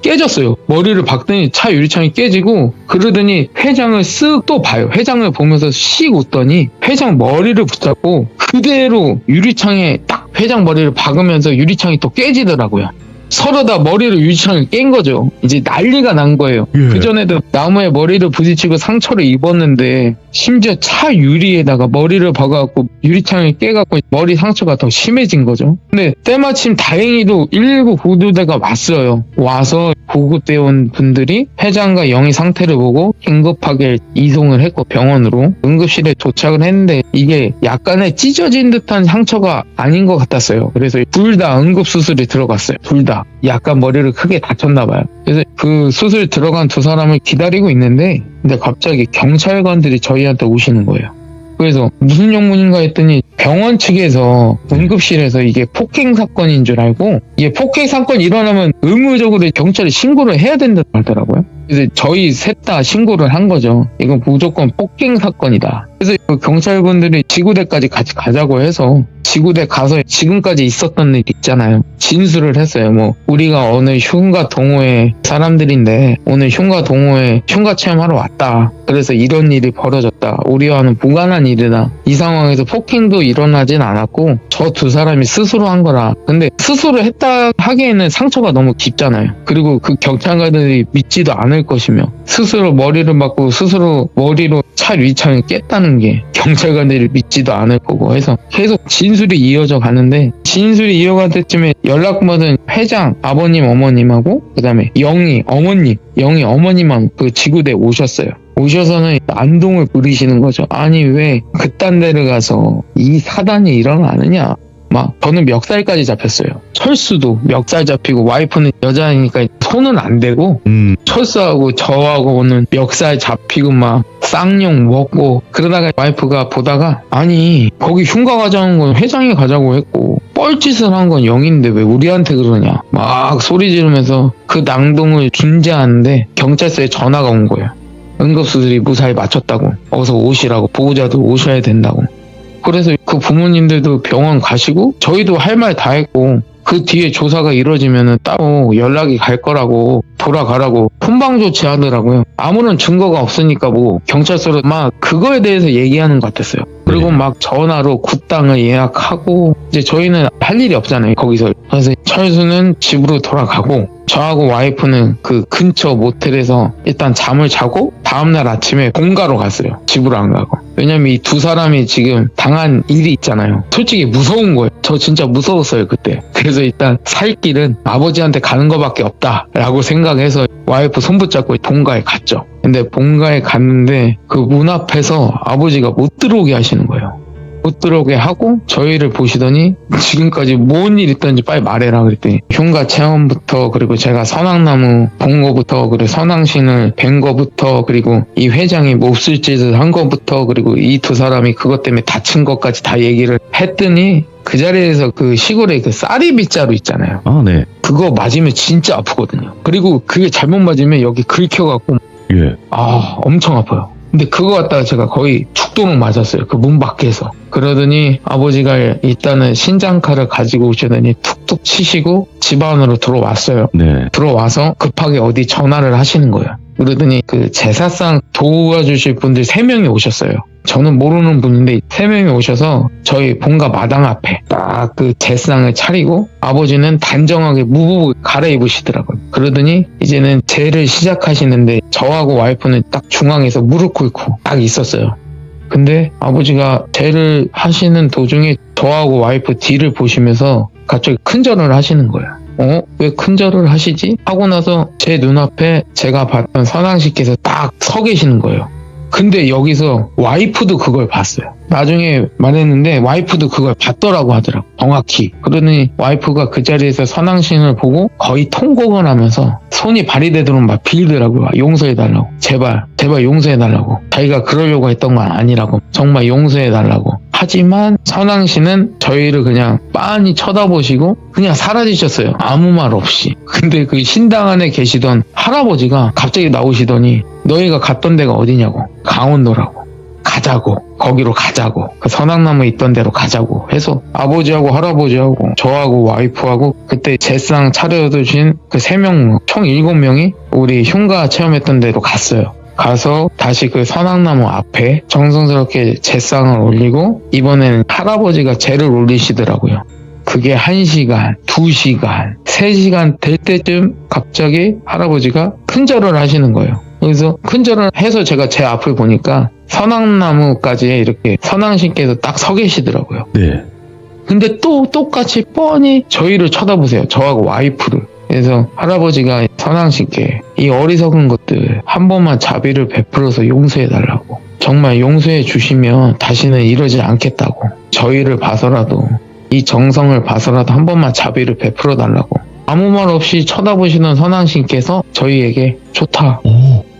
깨졌어요. 머리를 박더니 차 유리창이 깨지고 그러더니 회장을 쓱 또 봐요. 회장을 보면서 씩 웃더니 회장 머리를 붙잡고 그대로 유리창에 딱 회장 머리를 박으면서 유리창이 또 깨지더라고요. 서로 다 머리로 유리창을 깬 거죠. 이제 난리가 난 거예요. 그전에도 나무에 머리를 부딪히고 상처를 입었는데 심지어 차 유리에다가 머리를 박아갖고 유리창을 깨갖고 머리 상처가 더 심해진 거죠. 근데 때마침 다행히도 119 구조대가 왔어요. 와서 구급대원 분들이 회장과 영희 상태를 보고 긴급하게 이송을 했고 병원으로 응급실에 도착을 했는데 이게 약간의 찢어진 듯한 상처가 아닌 것 같았어요. 그래서 둘 다 응급수술에 들어갔어요. 둘 다. 약간 머리를 크게 다쳤나 봐요. 그래서 그 수술 들어간 두 사람을 기다리고 있는데 근데 갑자기 경찰관들이 저희한테 오시는 거예요. 그래서 무슨 영문인가 했더니 병원 측에서 응급실에서 이게 폭행 사건인 줄 알고 이게 폭행 사건 일어나면 의무적으로 경찰에 신고를 해야 된다고 하더라고요. 그래서 저희 셋 다 신고를 한 거죠. 이건 무조건 폭행 사건이다. 그래서 그 경찰분들이 지구대까지 같이 가자고 해서 지구대 가서 지금까지 있었던 일 있잖아요. 진술을 했어요. 뭐 우리가 어느 흉가 동호회 사람들인데 오늘 흉가 동호회 흉가 체험하러 왔다. 그래서 이런 일이 벌어졌다. 우리와는 무관한 일이다. 이 상황에서 폭행도 일어나진 않았고 저 두 사람이 스스로 한 거라. 근데 스스로 했다 하기에는 상처가 너무 깊잖아요. 그리고 그 경찰관들이 믿지도 않을 것이며 스스로 머리를 맞고 스스로 머리로 차 유리창을 깼다는 게 경찰관들이 믿지도 않을 거고 해서 계속 진술이 이어져 가는데 진술이 이어갈 때쯤에 연락받은 회장 아버님 어머님하고 그 다음에 영희 어머님만 그 지구대에 오셨어요. 오셔서는 안동을 부리시는 거죠. 아니 왜 그딴 데를 가서 이 사단이 일어나느냐. 막 저는 멱살까지 잡혔어요. 철수도 멱살 잡히고 와이프는 여자니까 손은 안 대고 철수하고 저하고는 멱살 잡히고 막 쌍욕 먹고 그러다가 와이프가 보다가 아니 거기 흉가 가자는 건 회장이 가자고 했고 뻘짓을 한 건 영인데 왜 우리한테 그러냐 막 소리 지르면서 그 낭동을 중재하는데 경찰서에 전화가 온 거예요. 응급수술이 무사히 마쳤다고 어서 오시라고 보호자도 오셔야 된다고. 그래서 그 부모님들도 병원 가시고 저희도 할 말 다 했고 그 뒤에 조사가 이루어지면 따로 연락이 갈 거라고 돌아가라고 훈방 조치하더라고요. 아무런 증거가 없으니까 뭐 경찰서로 막 그거에 대해서 얘기하는 것 같았어요. 그리고 막 전화로 굿당을 예약하고 이제 저희는 할 일이 없잖아요 거기서. 그래서 철수는 집으로 돌아가고 저하고 와이프는 그 근처 모텔에서 일단 잠을 자고 다음날 아침에 본가로 갔어요. 집으로 안 가고. 왜냐면 이 두 사람이 지금 당한 일이 있잖아요. 솔직히 무서운 거예요. 저 진짜 무서웠어요 그때. 그래서 일단 살 길은 아버지한테 가는 거밖에 없다라고 생각해서 와이프 손 붙잡고 본가에 갔죠. 근데 본가에 갔는데 그 문 앞에서 아버지가 못 들어오게 하시는 거예요. 못 들어오게 하고 저희를 보시더니 지금까지 뭔 일 있던지 빨리 말해라 그랬더니 흉가 체험부터 그리고 제가 선앙나무 본 거부터 그리고 선앙신을 뵌 거부터 그리고 이 회장이 몹쓸 짓을 한 거부터 그리고 이 두 사람이 그것 때문에 다친 것까지 다 얘기를 했더니 그 자리에서 그 시골에 그 쌀이 빗자루 있잖아요. 아, 네. 그거 맞으면 진짜 아프거든요. 그리고 그게 잘못 맞으면 여기 긁혀갖고 엄청 아파요. 근데 그거 갖다가 제가 거의 죽도록 맞았어요. 그 문 밖에서. 그러더니 아버지가 일단은 신장칼을 가지고 오시더니 툭툭 치시고 집 안으로 들어왔어요. 네. 들어와서 급하게 어디 전화를 하시는 거예요. 그러더니 그 제사상 도와주실 분들 3명이 오셨어요. 저는 모르는 분인데 3명이 오셔서 저희 본가 마당 앞에 딱 그 제상을 차리고 아버지는 단정하게 무복 갈아입으시더라고요. 그러더니 이제는 제를 시작하시는데 저하고 와이프는 딱 중앙에서 무릎 꿇고 딱 있었어요. 근데 아버지가 제를 하시는 도중에 저하고 와이프 뒤를 보시면서 갑자기 큰절을 하시는 거예요. 왜 큰절을 하시지? 하고 나서 제 눈앞에 제가 봤던 선왕씨께서 딱 서 계시는 거예요. 근데 여기서 와이프도 그걸 봤어요. 나중에 말했는데 와이프도 그걸 봤더라고 하더라고. 정확히. 그러니 와이프가 그 자리에서 선왕신을 보고 거의 통곡을 하면서 손이 발휘되도록 막 빌더라고요. 용서해달라고. 제발 용서해달라고. 자기가 그러려고 했던 건 아니라고. 정말 용서해달라고. 하지만 선왕신은 저희를 그냥 빤히 쳐다보시고 그냥 사라지셨어요. 아무 말 없이. 근데 그 신당 안에 계시던 할아버지가 갑자기 나오시더니 너희가 갔던 데가 어디냐고. 강원도라고. 가자고. 거기로 가자고. 그 선악나무 있던 데로 가자고 해서 아버지하고 할아버지하고 저하고 와이프하고 그때 제상 차려두신 그 3명 총 7명이 우리 흉가 체험했던 데로 갔어요. 가서 다시 그 선악나무 앞에 정성스럽게 제상을 올리고 이번에는 할아버지가 제를 올리시더라고요. 그게 1시간, 2시간, 3시간 될 때쯤 갑자기 할아버지가 큰절을 하시는 거예요. 그래서 큰절을 해서 제가 제 앞을 보니까 선악나무까지 이렇게 선왕신께서 딱 서 계시더라고요. 네. 근데 또 똑같이 뻔히 저희를 쳐다보세요. 저하고 와이프를. 그래서 할아버지가 선왕신께 이 어리석은 것들 한 번만 자비를 베풀어서 용서해달라고. 정말 용서해 주시면 다시는 이러지 않겠다고. 저희를 봐서라도 이 정성을 봐서라도 한 번만 자비를 베풀어 달라고. 아무 말 없이 쳐다보시는 선왕신께서 저희에게 좋다.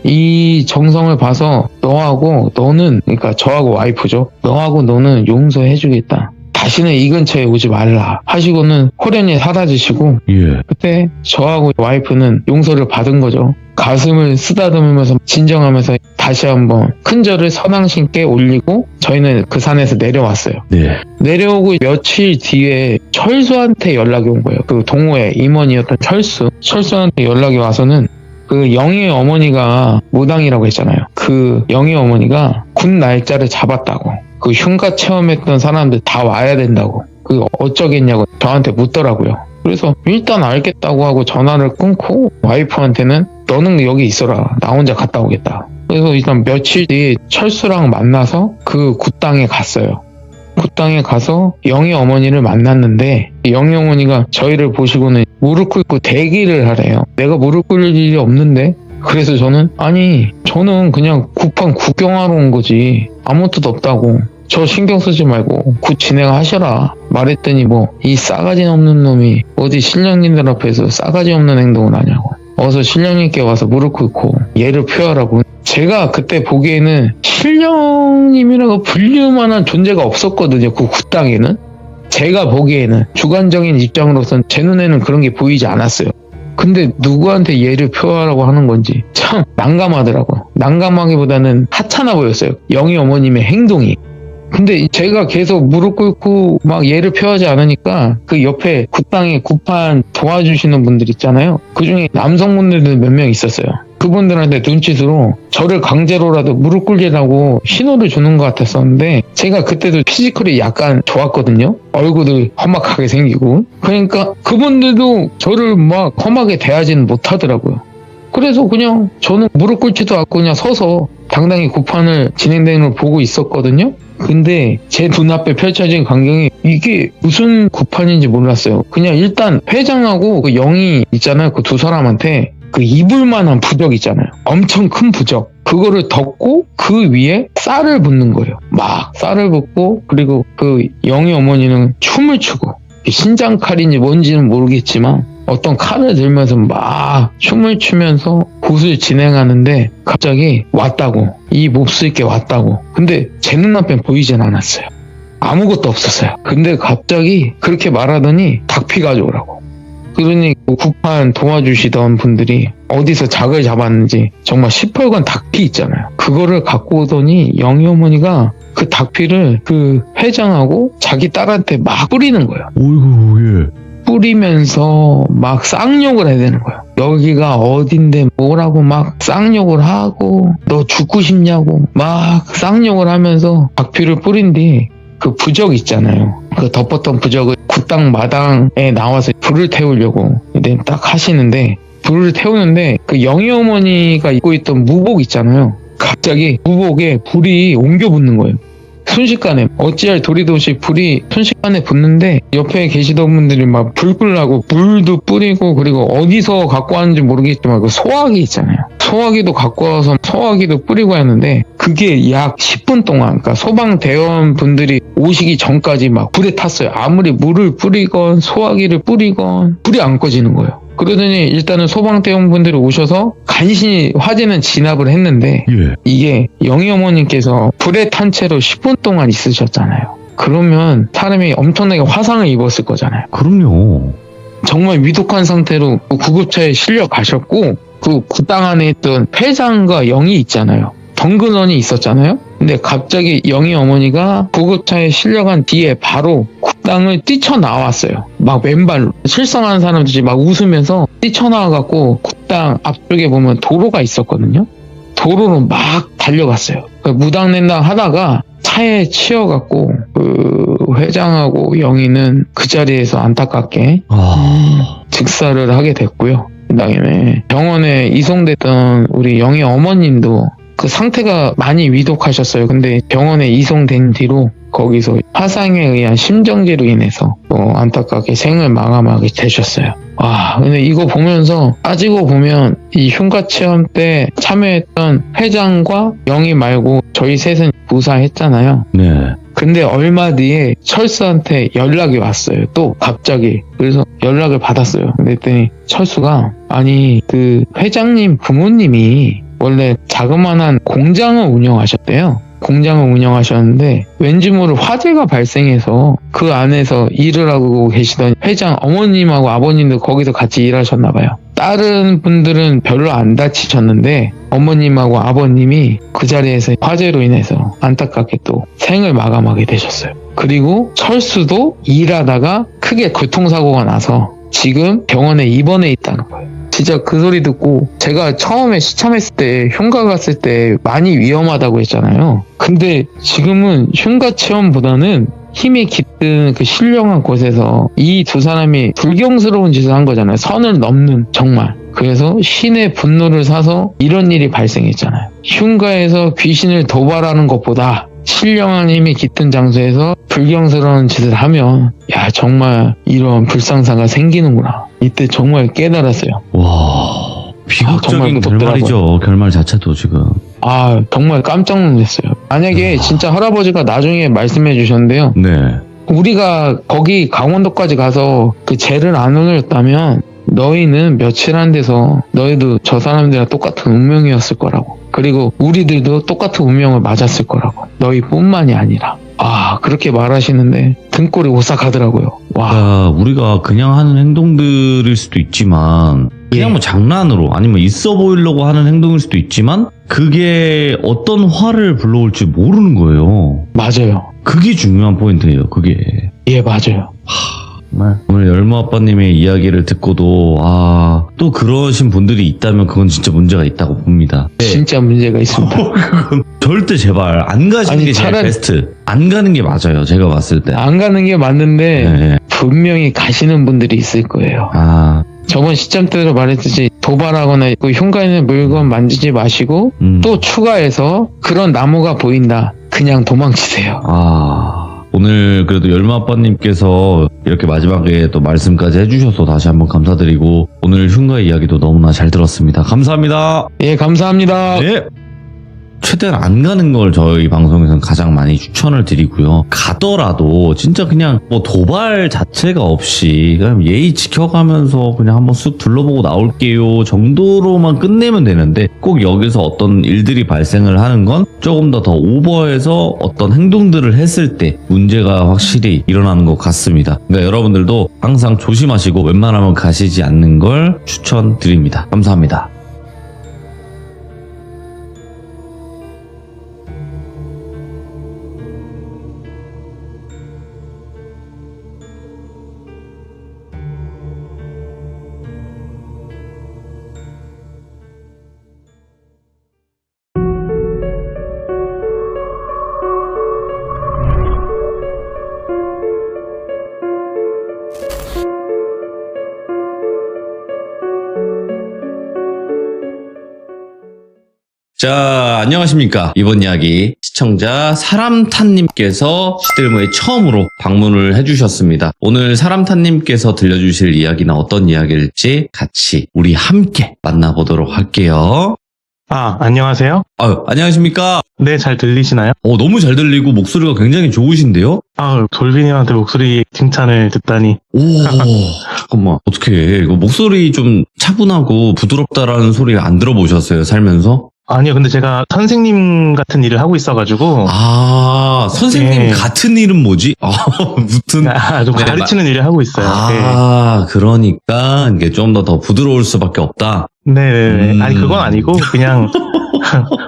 이 정성을 봐서 너하고 너는, 그러니까 저하고 와이프죠. 너하고 너는 용서해주겠다. 다시는 이 근처에 오지 말라 하시고는 호련히 사라지시고 예. 그때 저하고 와이프는 용서를 받은 거죠. 가슴을 쓰다듬으면서 진정하면서 다시 한번 큰절을 선왕신께 올리고 저희는 그 산에서 내려왔어요. 네. 내려오고 며칠 뒤에 철수한테 연락이 온 거예요. 그 동호회 임원이었던 철수한테 연락이 와서는 그 영희의 어머니가 무당이라고 했잖아요. 그 영희 어머니가 군 날짜를 잡았다고. 그 흉가 체험했던 사람들 다 와야 된다고. 그 어쩌겠냐고 저한테 묻더라고요. 그래서 일단 알겠다고 하고 전화를 끊고 와이프한테는 너는 여기 있어라. 나 혼자 갔다 오겠다. 그래서 일단 며칠 뒤에 철수랑 만나서 그 굿당에 갔어요. 굿당에 가서 영희 어머니를 만났는데 영희 어머니가 저희를 보시고는 무릎 꿇고 대기를 하래요. 내가 무릎 꿇을 일이 없는데? 그래서 저는 저는 그냥 굿판 구경하러 온 거지 아무 뜻 없다고. 저 신경 쓰지 말고 굿 진행하셔라 말했더니 이 싸가지 없는 놈이 어디 신령님들 앞에서 싸가지 없는 행동을 하냐고. 어서 신령님께 와서 무릎 꿇고 예를 표하라고. 제가 그때 보기에는 신령님이라고 불릴만한 존재가 없었거든요. 그 굿당에는. 제가 보기에는 주관적인 입장으로선 제 눈에는 그런 게 보이지 않았어요. 근데 누구한테 예를 표하라고 하는 건지 참 난감하더라고요. 난감하기보다는 하찮아 보였어요. 영희 어머님의 행동이. 근데 제가 계속 무릎 꿇고 막 예를 표하지 않으니까 그 옆에 굿당에 굿판 도와주시는 분들 있잖아요. 그중에 남성분들도 몇 명 있었어요. 그분들한테 눈짓으로 저를 강제로라도 무릎 꿇리라고 신호를 주는 것 같았었는데 제가 그때도 피지컬이 약간 좋았거든요. 얼굴도 험악하게 생기고. 그러니까 그분들도 저를 막 험하게 대하지는 못하더라고요. 그래서 그냥 저는 무릎 꿇지도 않고 그냥 서서 당당히 굿판을 진행되는 걸 보고 있었거든요. 근데 제 눈앞에 펼쳐진 광경이 이게 무슨 굿판인지 몰랐어요. 그냥 일단 회장하고 그 영희 있잖아요. 그 두 사람한테 그 이불만한 부적 있잖아요. 엄청 큰 부적. 그거를 덮고 그 위에 쌀을 붓는 거예요. 막 쌀을 붓고 그리고 그 영희 어머니는 춤을 추고 신장칼인지 뭔지는 모르겠지만 어떤 칼을 들면서 막 춤을 추면서 굿을 진행하는데 갑자기 왔다고. 이 몹쓸 게 왔다고. 근데 제 눈앞엔 보이진 않았어요. 아무것도 없었어요. 근데 갑자기 그렇게 말하더니 닭피 가져오라고. 그러니 굿판 도와주시던 분들이 어디서 작을 잡았는지 정말 시뻘건 닭피 있잖아요. 그거를 갖고 오더니 영희 어머니가 그 닭피를 그 회장하고 자기 딸한테 막 뿌리는 거예요. 어이구, 예. 뿌리면서 막 쌍욕을 해야 되는 거예요. 여기가 어딘데 뭐라고 막 쌍욕을 하고 너 죽고 싶냐고 막 쌍욕을 하면서 닭피를 뿌린 뒤 그 부적 있잖아요. 그 덮었던 부적을 굿당 마당에 나와서 불을 태우려고 딱 하시는데 불을 태우는데 그 영희 어머니가 입고 있던 무복 있잖아요. 갑자기 무복에 불이 옮겨 붙는 거예요. 순식간에 어찌할 도리도 없이 불이 순식간에 붙는데 옆에 계시던 분들이 막 불 나고 물도 뿌리고 그리고 어디서 갖고 왔는지 모르겠지만 그 소화기 있잖아요. 소화기도 갖고 와서 소화기도 뿌리고 했는데 그게 약 10분 동안 그러니까 소방대원 분들이 오시기 전까지 막 불에 탔어요. 아무리 물을 뿌리건 소화기를 뿌리건 불이 안 꺼지는 거예요. 그러더니 일단은 소방대원분들이 오셔서 간신히 화재는 진압을 했는데 예. 이게 영희 어머님께서 불에 탄 채로 10분 동안 있으셨잖아요. 그러면 사람이 엄청나게 화상을 입었을 거잖아요. 그럼요. 정말 위독한 상태로 구급차에 실려 가셨고 그 구당 안에 있던 회장과 영희 있잖아요. 덩그러니 있었잖아요. 근데 갑자기 영희 어머니가 구급차에 실려간 뒤에 바로 구당을 뛰쳐나왔어요. 막 왼발로 실성하는 사람들이 막 웃으면서 뛰쳐나와갖고 구당 앞쪽에 보면 도로가 있었거든요. 도로로 막 달려갔어요. 무당낸당 하다가 차에 치여갖고 그 회장하고 영희는 그 자리에서 안타깝게 즉사를 하게 됐고요. 그다음에 병원에 이송됐던 우리 영희 어머님도 그 상태가 많이 위독하셨어요. 근데 병원에 이송된 뒤로 거기서 화상에 의한 심정지로 인해서 또 안타깝게 생을 마감하게 되셨어요. 근데 이거 보면서 따지고 보면 이 흉가 체험 때 참여했던 회장과 영희 말고 저희 셋은 무사했잖아요. 네. 근데 얼마 뒤에 철수한테 연락이 왔어요. 또 갑자기. 그래서 연락을 받았어요. 그랬더니 철수가 아니 그 회장님 부모님이 원래 자그마한 공장을 운영하셨대요. 공장을 운영하셨는데 왠지 모를 화재가 발생해서 그 안에서 일을 하고 계시던 회장 어머님하고 아버님도 거기서 같이 일하셨나 봐요. 다른 분들은 별로 안 다치셨는데 어머님하고 아버님이 그 자리에서 화재로 인해서 안타깝게 또 생을 마감하게 되셨어요. 그리고 철수도 일하다가 크게 교통사고가 나서 지금 병원에 입원해 있다는 거예요. 진짜 그 소리 듣고 제가 처음에 시참했을 때 흉가 갔을 때 많이 위험하다고 했잖아요. 근데 지금은 흉가 체험보다는 힘이 깃든 그 신령한 곳에서 이 두 사람이 불경스러운 짓을 한 거잖아요. 선을 넘는 정말. 그래서 신의 분노를 사서 이런 일이 발생했잖아요. 흉가에서 귀신을 도발하는 것보다 신령한 힘이 깃든 장소에서 불경스러운 짓을 하면 야 정말 이런 불상사가 생기는구나. 이때 정말 깨달았어요. 와, 정말 비극적인 무섭더라고요. 결말이죠. 결말 자체도 지금. 정말 깜짝 놀랐어요. 만약에 진짜 할아버지가 나중에 말씀해 주셨는데요. 네. 우리가 거기 강원도까지 가서 그 죄를 안 올렸다면 너희는 며칠 안 돼서 너희도 저 사람들이랑 똑같은 운명이었을 거라고. 그리고 우리들도 똑같은 운명을 맞았을 거라고. 너희뿐만이 아니라. 그렇게 말하시는데 등골이 오싹하더라고요. 와. 그러니까 우리가 그냥 하는 행동들일 수도 있지만 그냥 뭐 장난으로 아니면 있어 보이려고 하는 행동일 수도 있지만 그게 어떤 화를 불러올지 모르는 거예요. 맞아요. 그게 중요한 포인트예요. 그게. 예, 맞아요. 정말 오늘 열무 아빠님의 이야기를 듣고도 또 그러신 분들이 있다면 그건 진짜 문제가 있다고 봅니다. 진짜 문제가 있습니다. 그건 절대 제발 안 가시는 아니, 게 제일 차라리- 베스트. 안 가는 게 맞아요. 제가 봤을 때. 안 가는 게 맞는데 네. 분명히 가시는 분들이 있을 거예요. 저번 시점 때도 말했듯이 도발하거나 그 흉가 있는 물건 만지지 마시고 또 추가해서 그런 나무가 보인다. 그냥 도망치세요. 오늘 그래도 열무 아빠님께서 이렇게 마지막에 또 말씀까지 해주셔서 다시 한번 감사드리고 오늘 흉가 이야기도 너무나 잘 들었습니다. 감사합니다. 예, 감사합니다. 네. 최대한 안 가는 걸 저희 방송에서는 가장 많이 추천을 드리고요. 가더라도 진짜 그냥 뭐 도발 자체가 없이 그냥 예의 지켜가면서 그냥 한번 쑥 둘러보고 나올게요 정도로만 끝내면 되는데 꼭 여기서 어떤 일들이 발생을 하는 건 조금 더 오버해서 어떤 행동들을 했을 때 문제가 확실히 일어나는 것 같습니다. 그러니까 여러분들도 항상 조심하시고 웬만하면 가시지 않는 걸 추천드립니다. 감사합니다. 자, 안녕하십니까. 이번 이야기 시청자 사람탄님께서 시들모에 처음으로 방문을 해주셨습니다. 오늘 사람탄님께서 들려주실 이야기는 어떤 이야기일지 같이 우리 함께 만나보도록 할게요. 안녕하세요. 안녕하십니까. 네, 잘 들리시나요? 너무 잘 들리고 목소리가 굉장히 좋으신데요? 돌비님한테 목소리 칭찬을 듣다니. 오, 잠깐만. 어떻게 해. 이거 목소리 좀 차분하고 부드럽다라는 소리 안 들어보셨어요, 살면서? 아니요, 근데 제가 선생님 같은 일을 하고 있어가지고. 선생님 네. 같은 일은 뭐지? 무튼. 좀 네, 가르치는 일을 하고 있어요. 그러니까 이게 좀 더 부드러울 수밖에 없다. 네네네. 아니, 그건 아니고, 그냥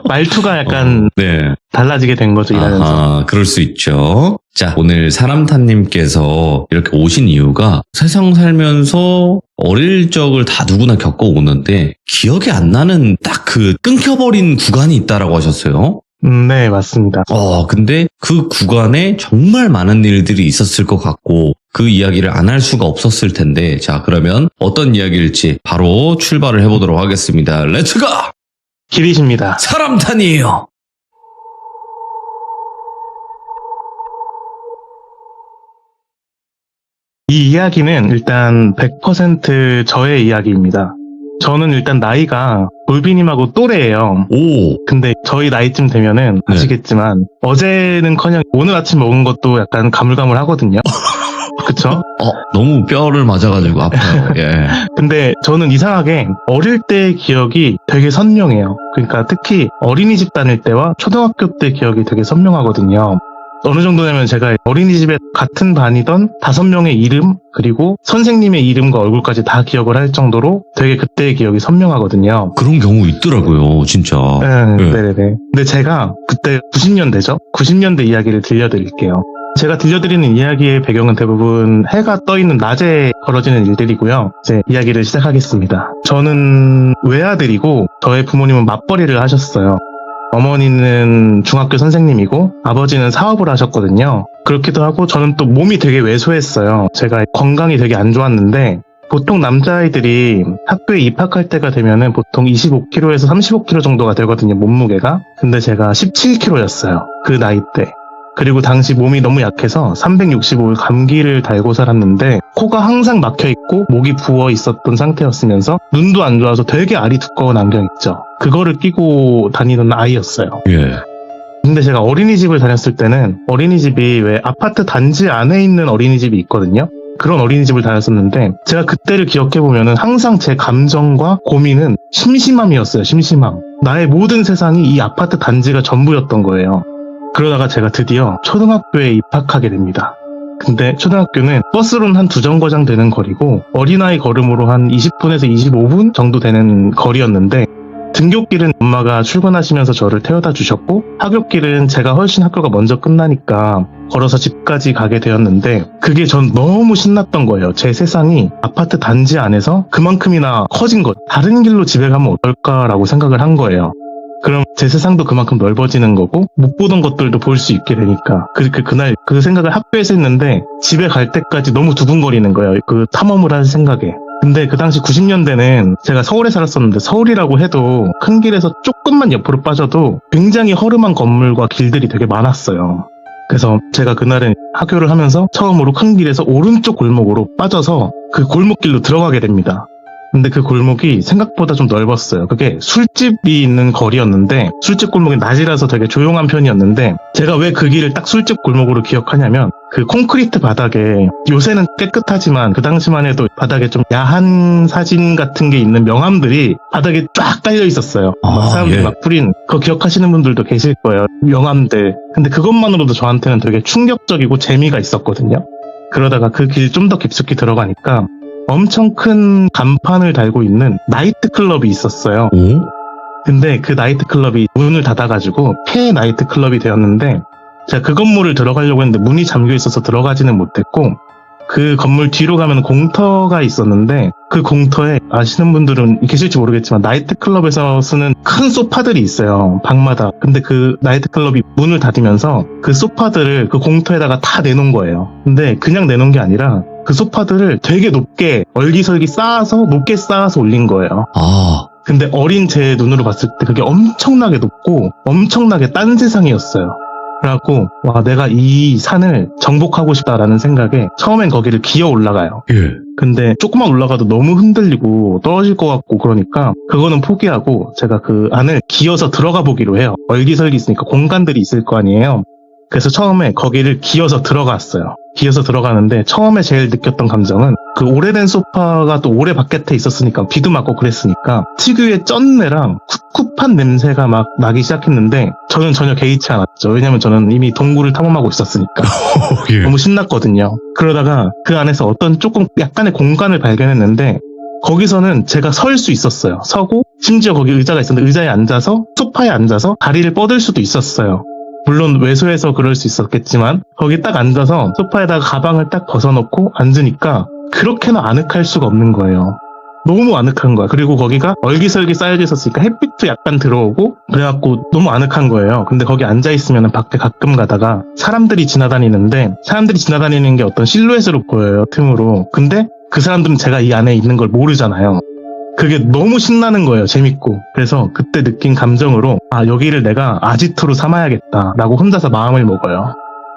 말투가 약간 네. 달라지게 된 거죠, 일하면서. 그럴 수 있죠. 자, 오늘 사람탄님께서 이렇게 오신 이유가 세상 살면서 어릴 적을 다 누구나 겪어오는데 기억이 안 나는 딱 그 끊겨버린 구간이 있다라고 하셨어요. 네, 맞습니다. 근데 그 구간에 정말 많은 일들이 있었을 것 같고 그 이야기를 안 할 수가 없었을 텐데 자, 그러면 어떤 이야기일지 바로 출발을 해보도록 하겠습니다. 렛츠고! 길이십니다. 사람탄이에요. 이 이야기는 일단 100% 저의 이야기입니다. 저는 일단 나이가 돌비님하고 또래예요. 오. 근데 저희 나이쯤 되면은 네. 아시겠지만 어제는커녕 오늘 아침 먹은 것도 약간 가물가물하거든요. 그쵸? 너무 뼈를 맞아가지고 아파요. 예. 근데 저는 이상하게 어릴 때의 기억이 되게 선명해요. 그러니까 특히 어린이집 다닐 때와 초등학교 때 기억이 되게 선명하거든요. 어느 정도냐면 제가 어린이집에 같은 반이던 5명의 이름 그리고 선생님의 이름과 얼굴까지 다 기억을 할 정도로 되게 그때의 기억이 선명하거든요. 그런 경우 있더라고요, 진짜. 네. 네네네. 근데 제가 그때 90년대죠? 90년대 이야기를 들려드릴게요. 제가 들려드리는 이야기의 배경은 대부분 해가 떠있는 낮에 벌어지는 일들이고요. 이제 이야기를 시작하겠습니다. 저는 외아들이고 저의 부모님은 맞벌이를 하셨어요. 어머니는 중학교 선생님이고 아버지는 사업을 하셨거든요. 그렇기도 하고 저는 또 몸이 되게 왜소했어요. 제가 건강이 되게 안 좋았는데 보통 남자아이들이 학교에 입학할 때가 되면은 보통 25kg에서 35kg 정도가 되거든요, 몸무게가. 근데 제가 17kg였어요. 그 나이 때. 그리고 당시 몸이 너무 약해서 365일 감기를 달고 살았는데 코가 항상 막혀있고 목이 부어 있었던 상태였으면서 눈도 안 좋아서 되게 알이 두꺼운 안경 있죠. 그거를 끼고 다니던 아이였어요. 예. 근데 제가 어린이집을 다녔을 때는 어린이집이 왜 아파트 단지 안에 있는 어린이집이 있거든요. 그런 어린이집을 다녔었는데 제가 그때를 기억해보면 항상 제 감정과 고민은 심심함이었어요. 심심함. 나의 모든 세상이 이 아파트 단지가 전부였던 거예요. 그러다가 제가 드디어 초등학교에 입학하게 됩니다. 근데 초등학교는 버스로는 한 2정거장 되는 거리고 어린아이 걸음으로 한 20분에서 25분 정도 되는 거리였는데 등굣길은 엄마가 출근하시면서 저를 태워다 주셨고 하굣길은 제가 훨씬 학교가 먼저 끝나니까 걸어서 집까지 가게 되었는데 그게 전 너무 신났던 거예요. 제 세상이 아파트 단지 안에서 그만큼이나 커진 것. 다른 길로 집에 가면 어떨까라고 생각을 한 거예요. 그럼 제 세상도 그만큼 넓어지는 거고 못 보던 것들도 볼 수 있게 되니까 그날 그 생각을 학교에서 했는데 집에 갈 때까지 너무 두근거리는 거예요. 그 탐험을 할 생각에. 근데 그 당시 90년대는 제가 서울에 살았었는데 서울이라고 해도 큰 길에서 조금만 옆으로 빠져도 굉장히 허름한 건물과 길들이 되게 많았어요. 그래서 제가 그날은 학교를 하면서 처음으로 큰 길에서 오른쪽 골목으로 빠져서 그 골목길로 들어가게 됩니다. 근데 그 골목이 생각보다 좀 넓었어요. 그게 술집이 있는 거리였는데 술집 골목이 낮이라서 되게 조용한 편이었는데 제가 왜 그 길을 딱 술집 골목으로 기억하냐면 그 콘크리트 바닥에 요새는 깨끗하지만 그 당시만 해도 바닥에 좀 야한 사진 같은 게 있는 명함들이 바닥에 쫙 깔려 있었어요. 막 사람들이 막 뿌린 그거 기억하시는 분들도 계실 거예요. 명함들. 근데 그것만으로도 저한테는 되게 충격적이고 재미가 있었거든요. 그러다가 그 길 좀 더 깊숙이 들어가니까 엄청 큰 간판을 달고 있는 나이트 클럽이 있었어요. 오? 근데 그 나이트 클럽이 문을 닫아가지고 폐 나이트 클럽이 되었는데 제가 그 건물을 들어가려고 했는데 문이 잠겨 있어서 들어가지는 못했고 그 건물 뒤로 가면 공터가 있었는데 그 공터에 아시는 분들은 계실지 모르겠지만 나이트클럽에서 쓰는 큰 소파들이 있어요. 방마다. 근데 그 나이트클럽이 문을 닫으면서 그 소파들을 그 공터에다가 다 내놓은 거예요. 근데 그냥 내놓은 게 아니라 그 소파들을 되게 높게 얼기설기 쌓아서 높게 쌓아서 올린 거예요. 아, 근데 어린 제 눈으로 봤을 때 그게 엄청나게 높고 엄청나게 딴 세상이었어요. 그래갖고 와 내가 이 산을 정복하고 싶다라는 생각에 처음엔 거기를 기어 올라가요. 예. 근데 조금만 올라가도 너무 흔들리고 떨어질 것 같고 그러니까 그거는 포기하고 제가 그 안을 기어서 들어가 보기로 해요. 얼기설기 있으니까 공간들이 있을 거 아니에요. 그래서 처음에 거기를 기어서 들어갔어요. 기어서 들어가는데 처음에 제일 느꼈던 감정은 그 오래된 소파가 또 오래 바깥에 있었으니까 비도 맞고 그랬으니까 특유의 쩐내랑 꿉꿉한 냄새가 막 나기 시작했는데 저는 전혀 개의치 않았죠. 왜냐면 저는 이미 동굴을 탐험하고 있었으니까. 예. 너무 신났거든요. 그러다가 그 안에서 어떤 조금 약간의 공간을 발견했는데 거기서는 제가 설 수 있었어요. 서고 심지어 거기 의자가 있었는데 의자에 앉아서 소파에 앉아서 다리를 뻗을 수도 있었어요. 물론 왜소해서 그럴 수 있었겠지만 거기 딱 앉아서 소파에다가 가방을 딱 벗어놓고 앉으니까 그렇게나 아늑할 수가 없는 거예요. 너무 아늑한 거야. 그리고 거기가 얼기설기 쌓여져 있었으니까 햇빛도 약간 들어오고 그래갖고 너무 아늑한 거예요. 근데 거기 앉아있으면 밖에 가끔 가다가 사람들이 지나다니는데 사람들이 지나다니는 게 어떤 실루엣으로 보여요. 틈으로. 근데 그 사람들은 제가 이 안에 있는 걸 모르잖아요. 그게 너무 신나는 거예요. 재밌고. 그래서 그때 느낀 감정으로 아 여기를 내가 아지트로 삼아야겠다라고 혼자서 마음을 먹어요.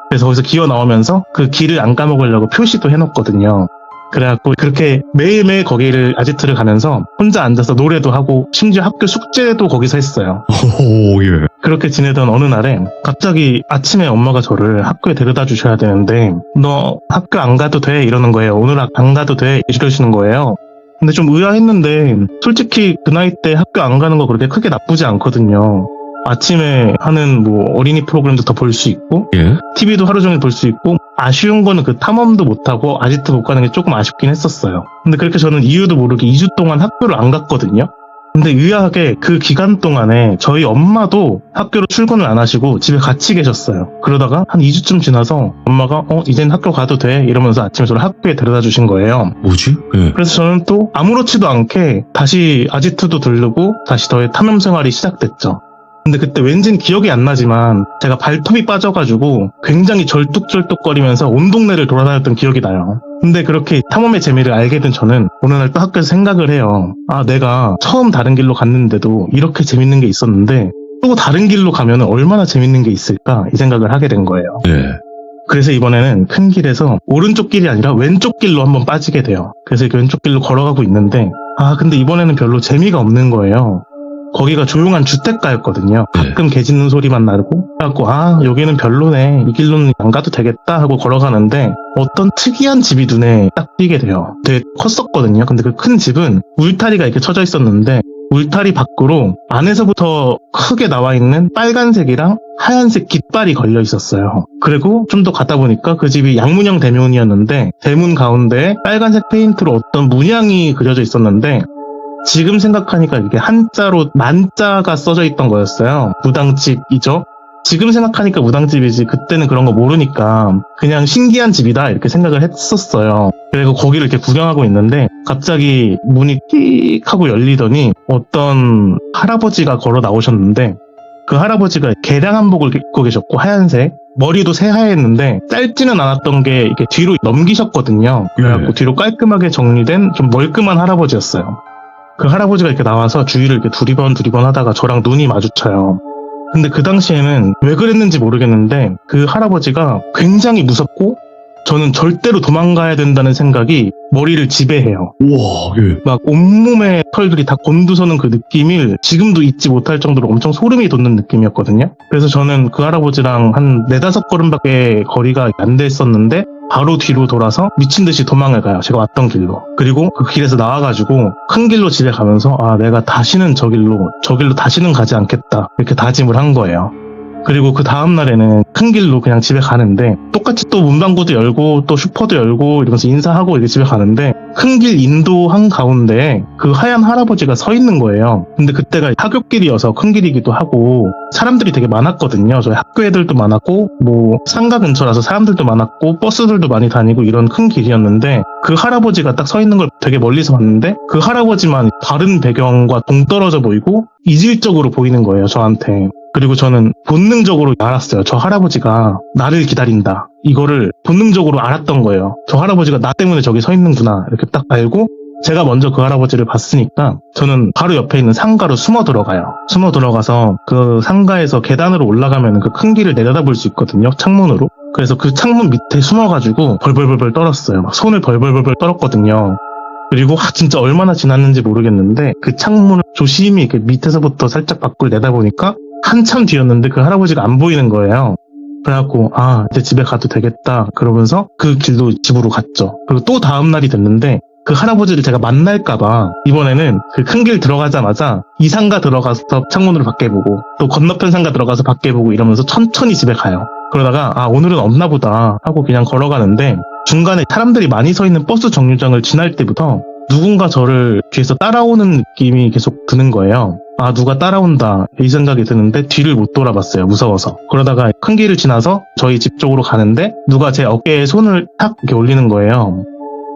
그래서 거기서 기어 나오면서 그 길을 안 까먹으려고 표시도 해놓거든요. 그래갖고 그렇게 매일매일 거기를 아지트를 가면서 혼자 앉아서 노래도 하고 심지어 학교 숙제도 거기서 했어요. 오, 예. 그렇게 지내던 어느 날에 갑자기 아침에 엄마가 저를 학교에 데려다 주셔야 되는데 너 학교 안 가도 돼 이러는 거예요. 오늘 안 가도 돼 이러시는 거예요. 근데 좀 의아했는데 솔직히 그 나이 때 학교 안 가는 거 그렇게 크게 나쁘지 않거든요. 아침에 하는 뭐 어린이 프로그램도 더 볼 수 있고 예. TV도 하루 종일 볼 수 있고 아쉬운 거는 그 탐험도 못하고 아지트 못 가는 게 조금 아쉽긴 했었어요. 근데 그렇게 저는 이유도 모르게 2주 동안 학교를 안 갔거든요. 근데 의아하게 그 기간 동안에 저희 엄마도 학교로 출근을 안 하시고 집에 같이 계셨어요. 그러다가 한 2주쯤 지나서 엄마가 이젠 학교 가도 돼 이러면서 아침에 저를 학교에 데려다 주신 거예요. 뭐지? 예. 그래서 저는 또 아무렇지도 않게 다시 아지트도 들르고 다시 저의 탐험 생활이 시작됐죠. 근데 그때 왠진 기억이 안 나지만 제가 발톱이 빠져가지고 굉장히 절뚝절뚝거리면서 온 동네를 돌아다녔던 기억이 나요. 근데 그렇게 탐험의 재미를 알게 된 저는 어느 날 또 학교에서 생각을 해요. 아, 내가 처음 다른 길로 갔는데도 이렇게 재밌는 게 있었는데 또 다른 길로 가면 얼마나 재밌는 게 있을까 이 생각을 하게 된 거예요. 예. 그래서 이번에는 큰 길에서 오른쪽 길이 아니라 왼쪽 길로 한번 빠지게 돼요. 그래서 이렇게 왼쪽 길로 걸어가고 있는데 근데 이번에는 별로 재미가 없는 거예요. 거기가 조용한 주택가였거든요. 가끔 개 짖는 소리만 나고 그래갖고 여기는 별로네 이 길로는 안 가도 되겠다 하고 걸어가는데 어떤 특이한 집이 눈에 딱 띄게 돼요. 되게 컸었거든요. 근데 그 큰 집은 울타리가 이렇게 쳐져 있었는데 울타리 밖으로 안에서부터 크게 나와 있는 빨간색이랑 하얀색 깃발이 걸려 있었어요. 그리고 좀 더 가다 보니까 그 집이 양문형 대문이었는데 대문 가운데에 빨간색 페인트로 어떤 문양이 그려져 있었는데 지금 생각하니까 이게 한자로 만자가 써져 있던 거였어요. 무당집이죠. 지금 생각하니까 무당집이지 그때는 그런 거 모르니까 그냥 신기한 집이다 이렇게 생각을 했었어요. 그리고 거기를 이렇게 구경하고 있는데 갑자기 문이 띡 하고 열리더니 어떤 할아버지가 걸어 나오셨는데 그 할아버지가 개량 한복을 입고 계셨고 하얀색 머리도 새하였는데 짧지는 않았던 게 이렇게 뒤로 넘기셨거든요. 그래갖고 뒤로 깔끔하게 정리된 좀 멀끔한 할아버지였어요. 그 할아버지가 이렇게 나와서 주위를 이렇게 두리번 하다가 저랑 눈이 마주쳐요. 근데 그 당시에는 왜 그랬는지 모르겠는데 그 할아버지가 굉장히 무섭고 저는 절대로 도망가야 된다는 생각이 머리를 지배해요. 우와, 예. 막 온몸에 털들이 다 곤두서는 그 느낌을 지금도 잊지 못할 정도로 엄청 소름이 돋는 느낌이었거든요. 그래서 저는 그 할아버지랑 한 4-5걸음밖에 거리가 안 됐었는데 바로 뒤로 돌아서 미친 듯이 도망을 가요. 제가 왔던 길로. 그리고 그 길에서 나와가지고 큰 길로 집에 가면서 내가 다시는 저 길로 다시는 가지 않겠다. 이렇게 다짐을 한 거예요. 그리고 그 다음날에는 큰 길로 그냥 집에 가는데 똑같이 또 문방구도 열고 또 슈퍼도 열고 이러면서 인사하고 이렇게 집에 가는데 큰 길 인도 한가운데 그 하얀 할아버지가 서 있는 거예요. 근데 그때가 하굣길이어서 큰 길이기도 하고 사람들이 되게 많았거든요. 저희 학교 애들도 많았고 뭐 상가 근처라서 사람들도 많았고 버스들도 많이 다니고 이런 큰 길이었는데 그 할아버지가 딱 서 있는 걸 되게 멀리서 봤는데 그 할아버지만 다른 배경과 동떨어져 보이고 이질적으로 보이는 거예요, 저한테. 그리고 저는 본능적으로 알았어요. 저 할아버지가 나를 기다린다. 이거를 본능적으로 알았던 거예요. 저 할아버지가 나 때문에 저기 서 있는구나. 이렇게 딱 알고 제가 먼저 그 할아버지를 봤으니까 저는 바로 옆에 있는 상가로 숨어 들어가요. 숨어 들어가서 그 상가에서 계단으로 올라가면 그 큰 길을 내려다볼 수 있거든요. 창문으로. 그래서 그 창문 밑에 숨어가지고 벌벌벌벌 떨었어요. 막 손을 벌벌벌벌 떨었거든요. 그리고 진짜 얼마나 지났는지 모르겠는데 그 창문을 조심히 그 밑에서부터 살짝 밖을 내다보니까 한참 뒤였는데 그 할아버지가 안 보이는 거예요. 그래갖고 이제 집에 가도 되겠다 그러면서 그 길로 집으로 갔죠. 그리고 또 다음 날이 됐는데 그 할아버지를 제가 만날까봐 이번에는 그 큰 길 들어가자마자 이 상가 들어가서 창문으로 밖에 보고 또 건너편 상가 들어가서 밖에 보고 이러면서 천천히 집에 가요. 그러다가 오늘은 없나 보다 하고 그냥 걸어가는데 중간에 사람들이 많이 서 있는 버스 정류장을 지날 때부터 누군가 저를 뒤에서 따라오는 느낌이 계속 드는 거예요. 누가 따라온다 이 생각이 드는데 뒤를 못 돌아봤어요. 무서워서. 그러다가 큰 길을 지나서 저희 집 쪽으로 가는데 누가 제 어깨에 손을 탁 이렇게 올리는 거예요.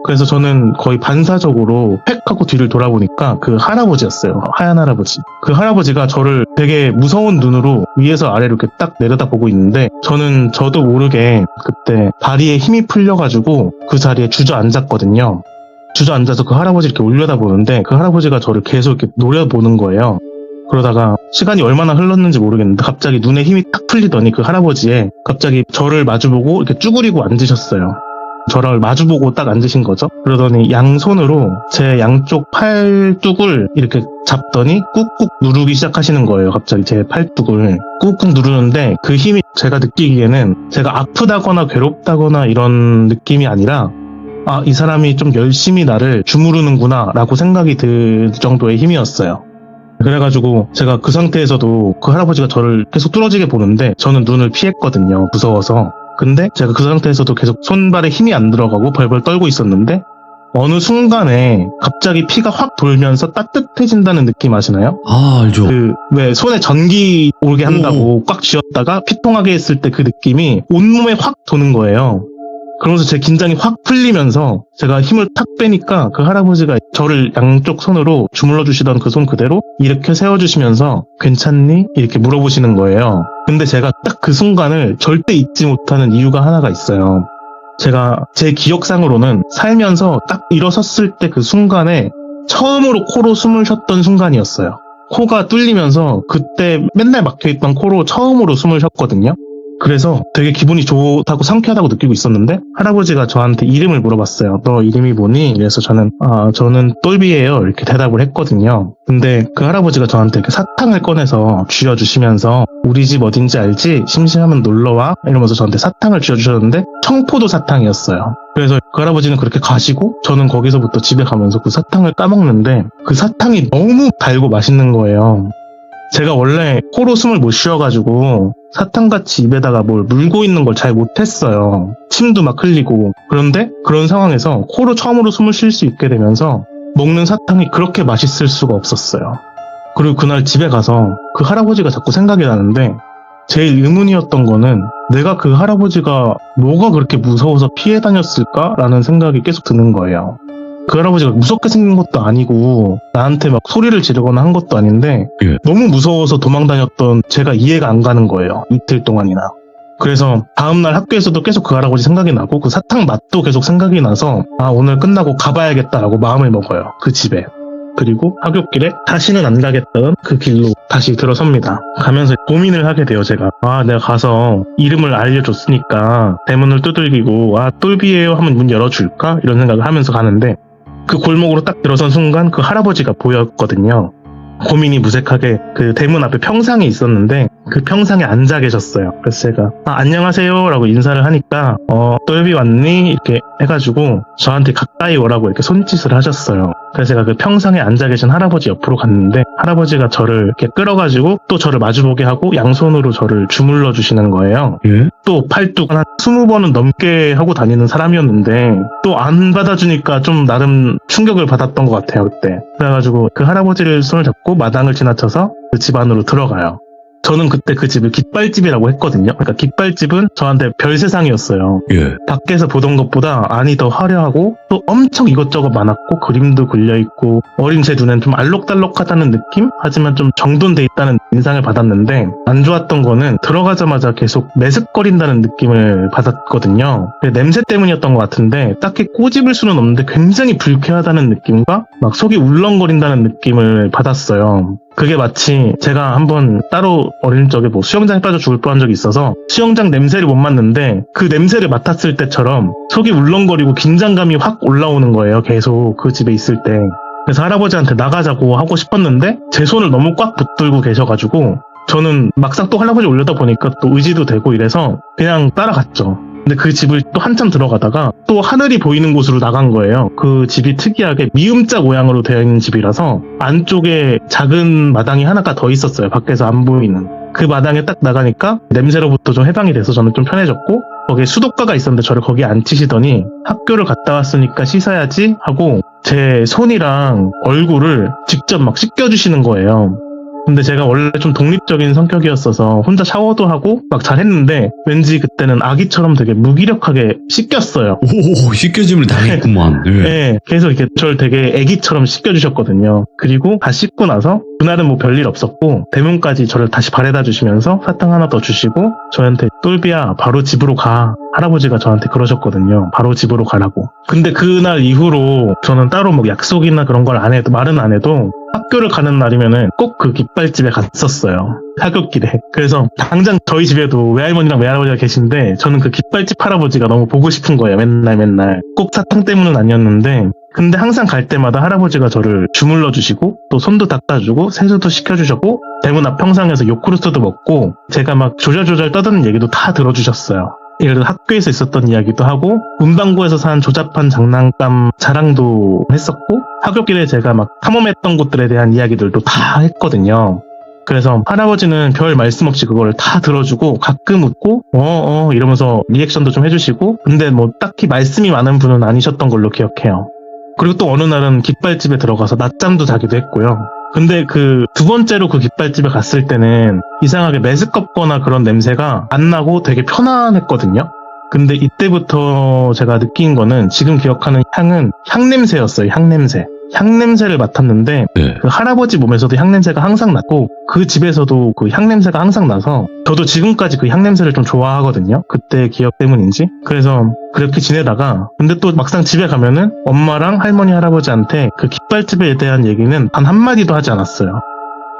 그래서 저는 거의 반사적으로 팩 하고 뒤를 돌아보니까 그 할아버지였어요. 하얀 할아버지. 그 할아버지가 저를 되게 무서운 눈으로 위에서 아래로 이렇게 딱 내려다보고 있는데 저는 저도 모르게 그때 다리에 힘이 풀려가지고 그 자리에 주저앉았거든요. 주저앉아서 그 할아버지 이렇게 올려다보는데 그 할아버지가 저를 계속 이렇게 노려보는 거예요. 그러다가 시간이 얼마나 흘렀는지 모르겠는데 갑자기 눈에 힘이 딱 풀리더니 그 할아버지에 갑자기 저를 마주보고 이렇게 쭈그리고 앉으셨어요. 저를 마주보고 딱 앉으신 거죠. 그러더니 양손으로 제 양쪽 팔뚝을 이렇게 잡더니 꾹꾹 누르기 시작하시는 거예요. 갑자기 제 팔뚝을 꾹꾹 누르는데 그 힘이 제가 느끼기에는 제가 아프다거나 괴롭다거나 이런 느낌이 아니라 이 사람이 좀 열심히 나를 주무르는구나 라고 생각이 들 정도의 힘이었어요. 그래가지고 제가 그 상태에서도 그 할아버지가 저를 계속 뚫어지게 보는데 저는 눈을 피했거든요. 무서워서. 근데 제가 그 상태에서도 계속 손발에 힘이 안 들어가고 벌벌 떨고 있었는데 어느 순간에 갑자기 피가 확 돌면서 따뜻해진다는 느낌 아시나요? 알죠. 왜 손에 전기 오게 한다고 꽉 쥐었다가 피통하게 했을 때 그 느낌이 온몸에 확 도는 거예요. 그러면서 제 긴장이 확 풀리면서 제가 힘을 탁 빼니까 그 할아버지가 저를 양쪽 손으로 주물러 주시던 그 손 그대로 이렇게 세워주시면서 괜찮니? 이렇게 물어보시는 거예요. 근데 제가 딱 그 순간을 절대 잊지 못하는 이유가 하나가 있어요. 제가 제 기억상으로는 살면서 딱 일어섰을 때 그 순간에 처음으로 코로 숨을 쉬었던 순간이었어요. 코가 뚫리면서 그때 맨날 막혀있던 코로 처음으로 숨을 쉬었거든요. 그래서 되게 기분이 좋다고 상쾌하다고 느끼고 있었는데 할아버지가 저한테 이름을 물어봤어요. 너 이름이 뭐니? 그래서 저는 저는 똘비예요 이렇게 대답을 했거든요. 근데 그 할아버지가 저한테 이렇게 사탕을 꺼내서 쥐어주시면서 우리 집 어딘지 알지? 심심하면 놀러와 이러면서 저한테 사탕을 쥐어주셨는데 청포도 사탕이었어요. 그래서 그 할아버지는 그렇게 가시고 저는 거기서부터 집에 가면서 그 사탕을 까먹는데 그 사탕이 너무 달고 맛있는 거예요. 제가 원래 코로 숨을 못 쉬어가지고 사탕같이 입에다가 뭘 물고 있는 걸 잘 못했어요. 침도 막 흘리고. 그런데 그런 상황에서 코로 처음으로 숨을 쉴 수 있게 되면서 먹는 사탕이 그렇게 맛있을 수가 없었어요. 그리고 그날 집에 가서 그 할아버지가 자꾸 생각이 나는데 제일 의문이었던 거는 내가 그 할아버지가 뭐가 그렇게 무서워서 피해 다녔을까라는 생각이 계속 드는 거예요. 그 할아버지가 무섭게 생긴 것도 아니고 나한테 막 소리를 지르거나 한 것도 아닌데 너무 무서워서 도망 다녔던 제가 이해가 안 가는 거예요. 이틀 동안이나. 그래서 다음날 학교에서도 계속 그 할아버지 생각이 나고 그 사탕 맛도 계속 생각이 나서 오늘 끝나고 가봐야겠다라고 마음을 먹어요. 그 집에. 그리고 하굣길에 다시는 안 가겠다는 그 길로 다시 들어섭니다. 가면서 고민을 하게 돼요. 제가 내가 가서 이름을 알려줬으니까 대문을 두들기고 똘비예요 하면 문 열어줄까? 이런 생각을 하면서 가는데 그 골목으로 딱 들어선 순간 그 할아버지가 보였거든요. 고민이 무색하게 그 대문 앞에 평상이 있었는데 그 평상에 앉아 계셨어요. 그래서 제가 안녕하세요 라고 인사를 하니까 똘비 왔니? 이렇게 해가지고 저한테 가까이 오라고 이렇게 손짓을 하셨어요. 그래서 제가 그 평상에 앉아 계신 할아버지 옆으로 갔는데 할아버지가 저를 이렇게 끌어가지고 또 저를 마주보게 하고 양손으로 저를 주물러 주시는 거예요. 또 팔뚝 한 20번은 넘게 하고 다니는 사람이었는데 또 안 받아주니까 좀 나름 충격을 받았던 것 같아요. 그때. 그래가지고 그 할아버지를 손을 잡고 마당을 지나쳐서 그 집 안으로 들어가요. 저는 그때 그 집을 깃발집이라고 했거든요. 그러니까 깃발집은 저한테 별 세상이었어요. 예. 밖에서 보던 것보다 안이 더 화려하고 또 엄청 이것저것 많았고 그림도 그려있고 어린 제 눈엔 좀 알록달록하다는 느낌? 하지만 좀 정돈돼 있다는 인상을 받았는데 안 좋았던 거는 들어가자마자 계속 매습거린다는 느낌을 받았거든요. 냄새 때문이었던 것 같은데 딱히 꼬집을 수는 없는데 굉장히 불쾌하다는 느낌과 막 속이 울렁거린다는 느낌을 받았어요. 그게 마치 제가 한번 따로 어린 적에 뭐 수영장에 빠져 죽을 뻔한 적이 있어서 수영장 냄새를 못 맡는데 그 냄새를 맡았을 때처럼 속이 울렁거리고 긴장감이 확 올라오는 거예요. 계속 그 집에 있을 때. 그래서 할아버지한테 나가자고 하고 싶었는데 제 손을 너무 꽉 붙들고 계셔가지고 저는 막상 또 할아버지 올려다 보니까 또 의지도 되고 이래서 그냥 따라갔죠. 근데 그 집을 또 한참 들어가다가 또 하늘이 보이는 곳으로 나간 거예요. 그 집이 특이하게 미음자 모양으로 되어 있는 집이라서 안쪽에 작은 마당이 하나가 더 있었어요. 밖에서 안 보이는. 그 마당에 딱 나가니까 냄새로부터 좀 해방이 돼서 저는 좀 편해졌고 거기에 수도가가 있었는데 저를 거기에 앉히시더니 학교를 갔다 왔으니까 씻어야지 하고 제 손이랑 얼굴을 직접 막 씻겨주시는 거예요. 근데 제가 원래 좀 독립적인 성격이었어서 혼자 샤워도 하고 막 잘했는데 왠지 그때는 아기처럼 되게 무기력하게 씻겼어요. 오, 씻겨짐을 당했구만. 예. 네, 계속 이렇게 저를 되게 아기처럼 씻겨주셨거든요. 그리고 다 씻고 나서 그날은 뭐 별일 없었고 대문까지 저를 다시 바래다 주시면서 사탕 하나 더 주시고 저한테 똘비야 바로 집으로 가. 할아버지가 저한테 그러셨거든요. 바로 집으로 가라고. 근데 그날 이후로 저는 따로 뭐 약속이나 그런 걸 안 해도 말은 안 해도 학교를 가는 날이면은 꼭 그 깃발집에 갔었어요. 하굣길에. 그래서 당장 저희 집에도 외할머니랑 외할아버지가 계신데 저는 그 깃발집 할아버지가 너무 보고 싶은 거예요. 맨날. 꼭 사탕 때문은 아니었는데 근데 항상 갈 때마다 할아버지가 저를 주물러 주시고 또 손도 닦아주고 세수도 시켜주셨고 대문 앞 평상에서 요구르트도 먹고 제가 막 조잘조잘 떠드는 얘기도 다 들어주셨어요. 예를 들어 학교에서 있었던 이야기도 하고 문방구에서 산 조잡한 장난감 자랑도 했었고 하굣길에 제가 막 탐험했던 곳들에 대한 이야기들도 다 했거든요. 그래서 할아버지는 별 말씀 없이 그걸 다 들어주고 가끔 웃고 이러면서 리액션도 좀 해주시고 근데 뭐 딱히 말씀이 많은 분은 아니셨던 걸로 기억해요. 그리고 또 어느 날은 깃발집에 들어가서 낮잠도 자기도 했고요. 근데 그 두 번째로 그 깃발집에 갔을 때는 이상하게 메스껍거나 그런 냄새가 안 나고 되게 편안했거든요. 근데 이때부터 제가 느낀 거는 지금 기억하는 향은 향냄새였어요. 향냄새를 맡았는데 네. 그 할아버지 몸에서도 향냄새가 항상 났고 그 집에서도 그 향냄새가 항상 나서 저도 지금까지 그 향냄새를 좀 좋아하거든요. 그때 기억 때문인지. 그래서 그렇게 지내다가 근데 또 막상 집에 가면은 엄마랑 할머니 할아버지한테 그 깃발집에 대한 얘기는 단 한마디도 하지 않았어요.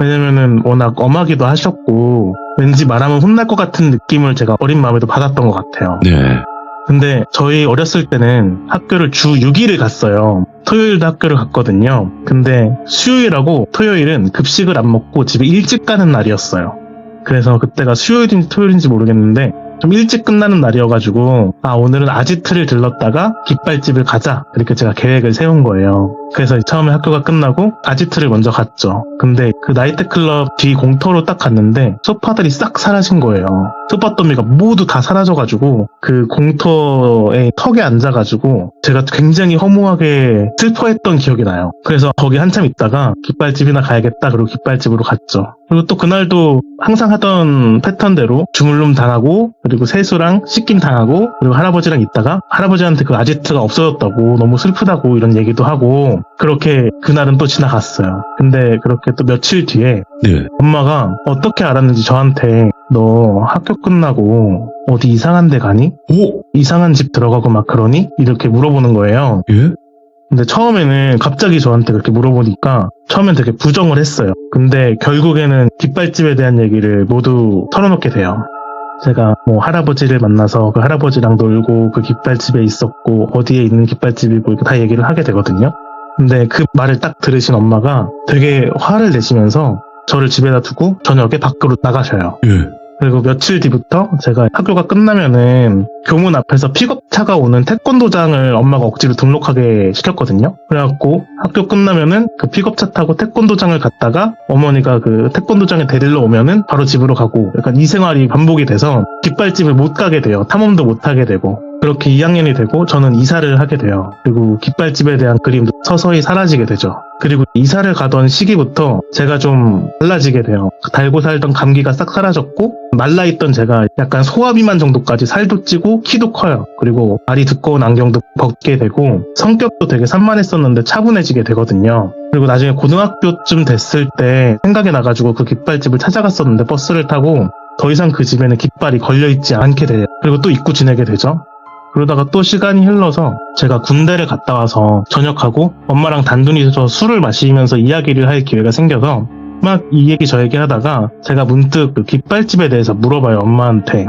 왜냐면은 워낙 엄하기도 하셨고 왠지 말하면 혼날 것 같은 느낌을 제가 어린 마음에도 받았던 것 같아요. 네. 근데 저희 어렸을 때는 학교를 주 6일을 갔어요. 토요일도 학교를 갔거든요. 근데 수요일하고 토요일은 급식을 안 먹고 집에 일찍 가는 날이었어요. 그래서 그때가 수요일인지 토요일인지 모르겠는데 좀 일찍 끝나는 날이어가지고 오늘은 아지트를 들렀다가 깃발집을 가자 이렇게 제가 계획을 세운 거예요. 그래서 처음에 학교가 끝나고 아지트를 먼저 갔죠. 근데 그 나이트클럽 뒤 공터로 딱 갔는데 소파들이 싹 사라진 거예요. 소파 더미가 모두 다 사라져가지고 그 공터의 턱에 앉아가지고 제가 굉장히 허무하게 슬퍼했던 기억이 나요. 그래서 거기 한참 있다가 깃발집이나 가야겠다 그리고 깃발집으로 갔죠. 그리고 또 그날도 항상 하던 패턴대로 주물름 당하고 그리고 세수랑 씻김 당하고 그리고 할아버지랑 있다가 할아버지한테 그 아지트가 없어졌다고 너무 슬프다고 이런 얘기도 하고 그렇게 그날은 또 지나갔어요. 근데 그렇게 또 며칠 뒤에 네. 엄마가 어떻게 알았는지 저한테 너 학교 끝나고 어디 이상한 데 가니? 오? 이상한 집 들어가고 막 그러니? 이렇게 물어보는 거예요. 예? 근데 처음에는 갑자기 저한테 그렇게 물어보니까 처음엔 되게 부정을 했어요. 근데 결국에는 깃발집에 대한 얘기를 모두 털어놓게 돼요. 제가 뭐 할아버지를 만나서 그 할아버지랑 놀고 그 깃발집에 있었고 어디에 있는 깃발집이고 이렇게 다 얘기를 하게 되거든요. 근데 그 말을 딱 들으신 엄마가 되게 화를 내시면서 저를 집에다 두고 저녁에 밖으로 나가셔요. 예. 그리고 며칠 뒤부터 제가 학교가 끝나면은 교문 앞에서 픽업차가 오는 태권도장을 엄마가 억지로 등록하게 시켰거든요. 그래갖고 학교 끝나면은 그 픽업차 타고 태권도장을 갔다가 어머니가 그 태권도장에 데리러 오면은 바로 집으로 가고 약간 이 생활이 반복이 돼서 깃발집을 못 가게 돼요. 탐험도 못 하게 되고 그렇게 2학년이 되고 저는 이사를 하게 돼요. 그리고 깃발집에 대한 그림도 서서히 사라지게 되죠. 그리고 이사를 가던 시기부터 제가 좀 달라지게 돼요. 달고 살던 감기가 싹 사라졌고 말라있던 제가 약간 소화비만 정도까지 살도 찌고 키도 커요. 그리고 말이 두꺼운 안경도 벗게 되고 성격도 되게 산만했었는데 차분해지게 되거든요. 그리고 나중에 고등학교쯤 됐을 때 생각이 나가지고 그 깃발집을 찾아갔었는데 버스를 타고 더 이상 그 집에는 깃발이 걸려있지 않게 돼요. 그리고 또 잊고 지내게 되죠. 그러다가 또 시간이 흘러서 제가 군대를 갔다 와서 전역하고 엄마랑 단둘이서 술을 마시면서 이야기를 할 기회가 생겨서 막 이 얘기 저 얘기 하다가 제가 문득 그 깃발집에 대해서 물어봐요, 엄마한테.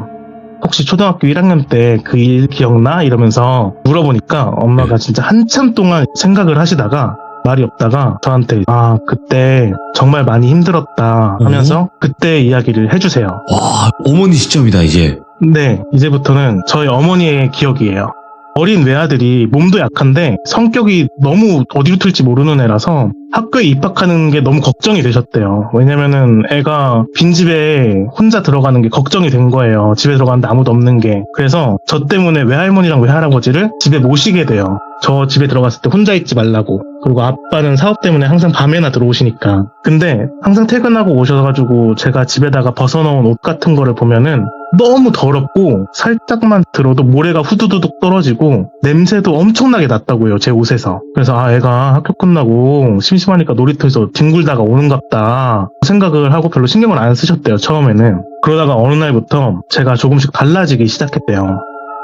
혹시 초등학교 1학년 때 그 일 기억나? 이러면서 물어보니까 엄마가 진짜 한참 동안 생각을 하시다가 말이 없다가 저한테 그때 정말 많이 힘들었다 하면서 그때 이야기를 해주세요. 와, 어머니 시점이다, 이제. 네, 이제부터는 저희 어머니의 기억이에요. 어린 외아들이 몸도 약한데 성격이 너무 어디로 튈지 모르는 애라서 학교에 입학하는 게 너무 걱정이 되셨대요. 왜냐면은 애가 빈집에 혼자 들어가는 게 걱정이 된 거예요. 집에 들어가는데 아무도 없는 게. 그래서 저 때문에 외할머니랑 외할아버지를 집에 모시게 돼요. 저 집에 들어갔을 때 혼자 있지 말라고. 그리고 아빠는 사업 때문에 항상 밤에나 들어오시니까. 근데 항상 퇴근하고 오셔가지고 제가 집에다가 벗어놓은 옷 같은 거를 보면은 너무 더럽고 살짝만 들어도 모래가 후두두둑 떨어지고 냄새도 엄청나게 났다고요, 제 옷에서. 그래서 애가 학교 끝나고 심심하니까 놀이터에서 뒹굴다가 오는갑다 생각을 하고 별로 신경을 안 쓰셨대요, 처음에는. 그러다가 어느 날부터 제가 조금씩 달라지기 시작했대요.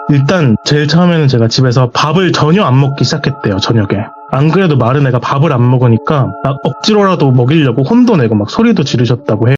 일단 제일 처음에는 제가 집에서 밥을 전혀 안 먹기 시작했대요, 저녁에. 안 그래도 마른 애가 밥을 안 먹으니까 막 억지로라도 먹이려고 혼도 내고 막 소리도 지르셨다고 해요.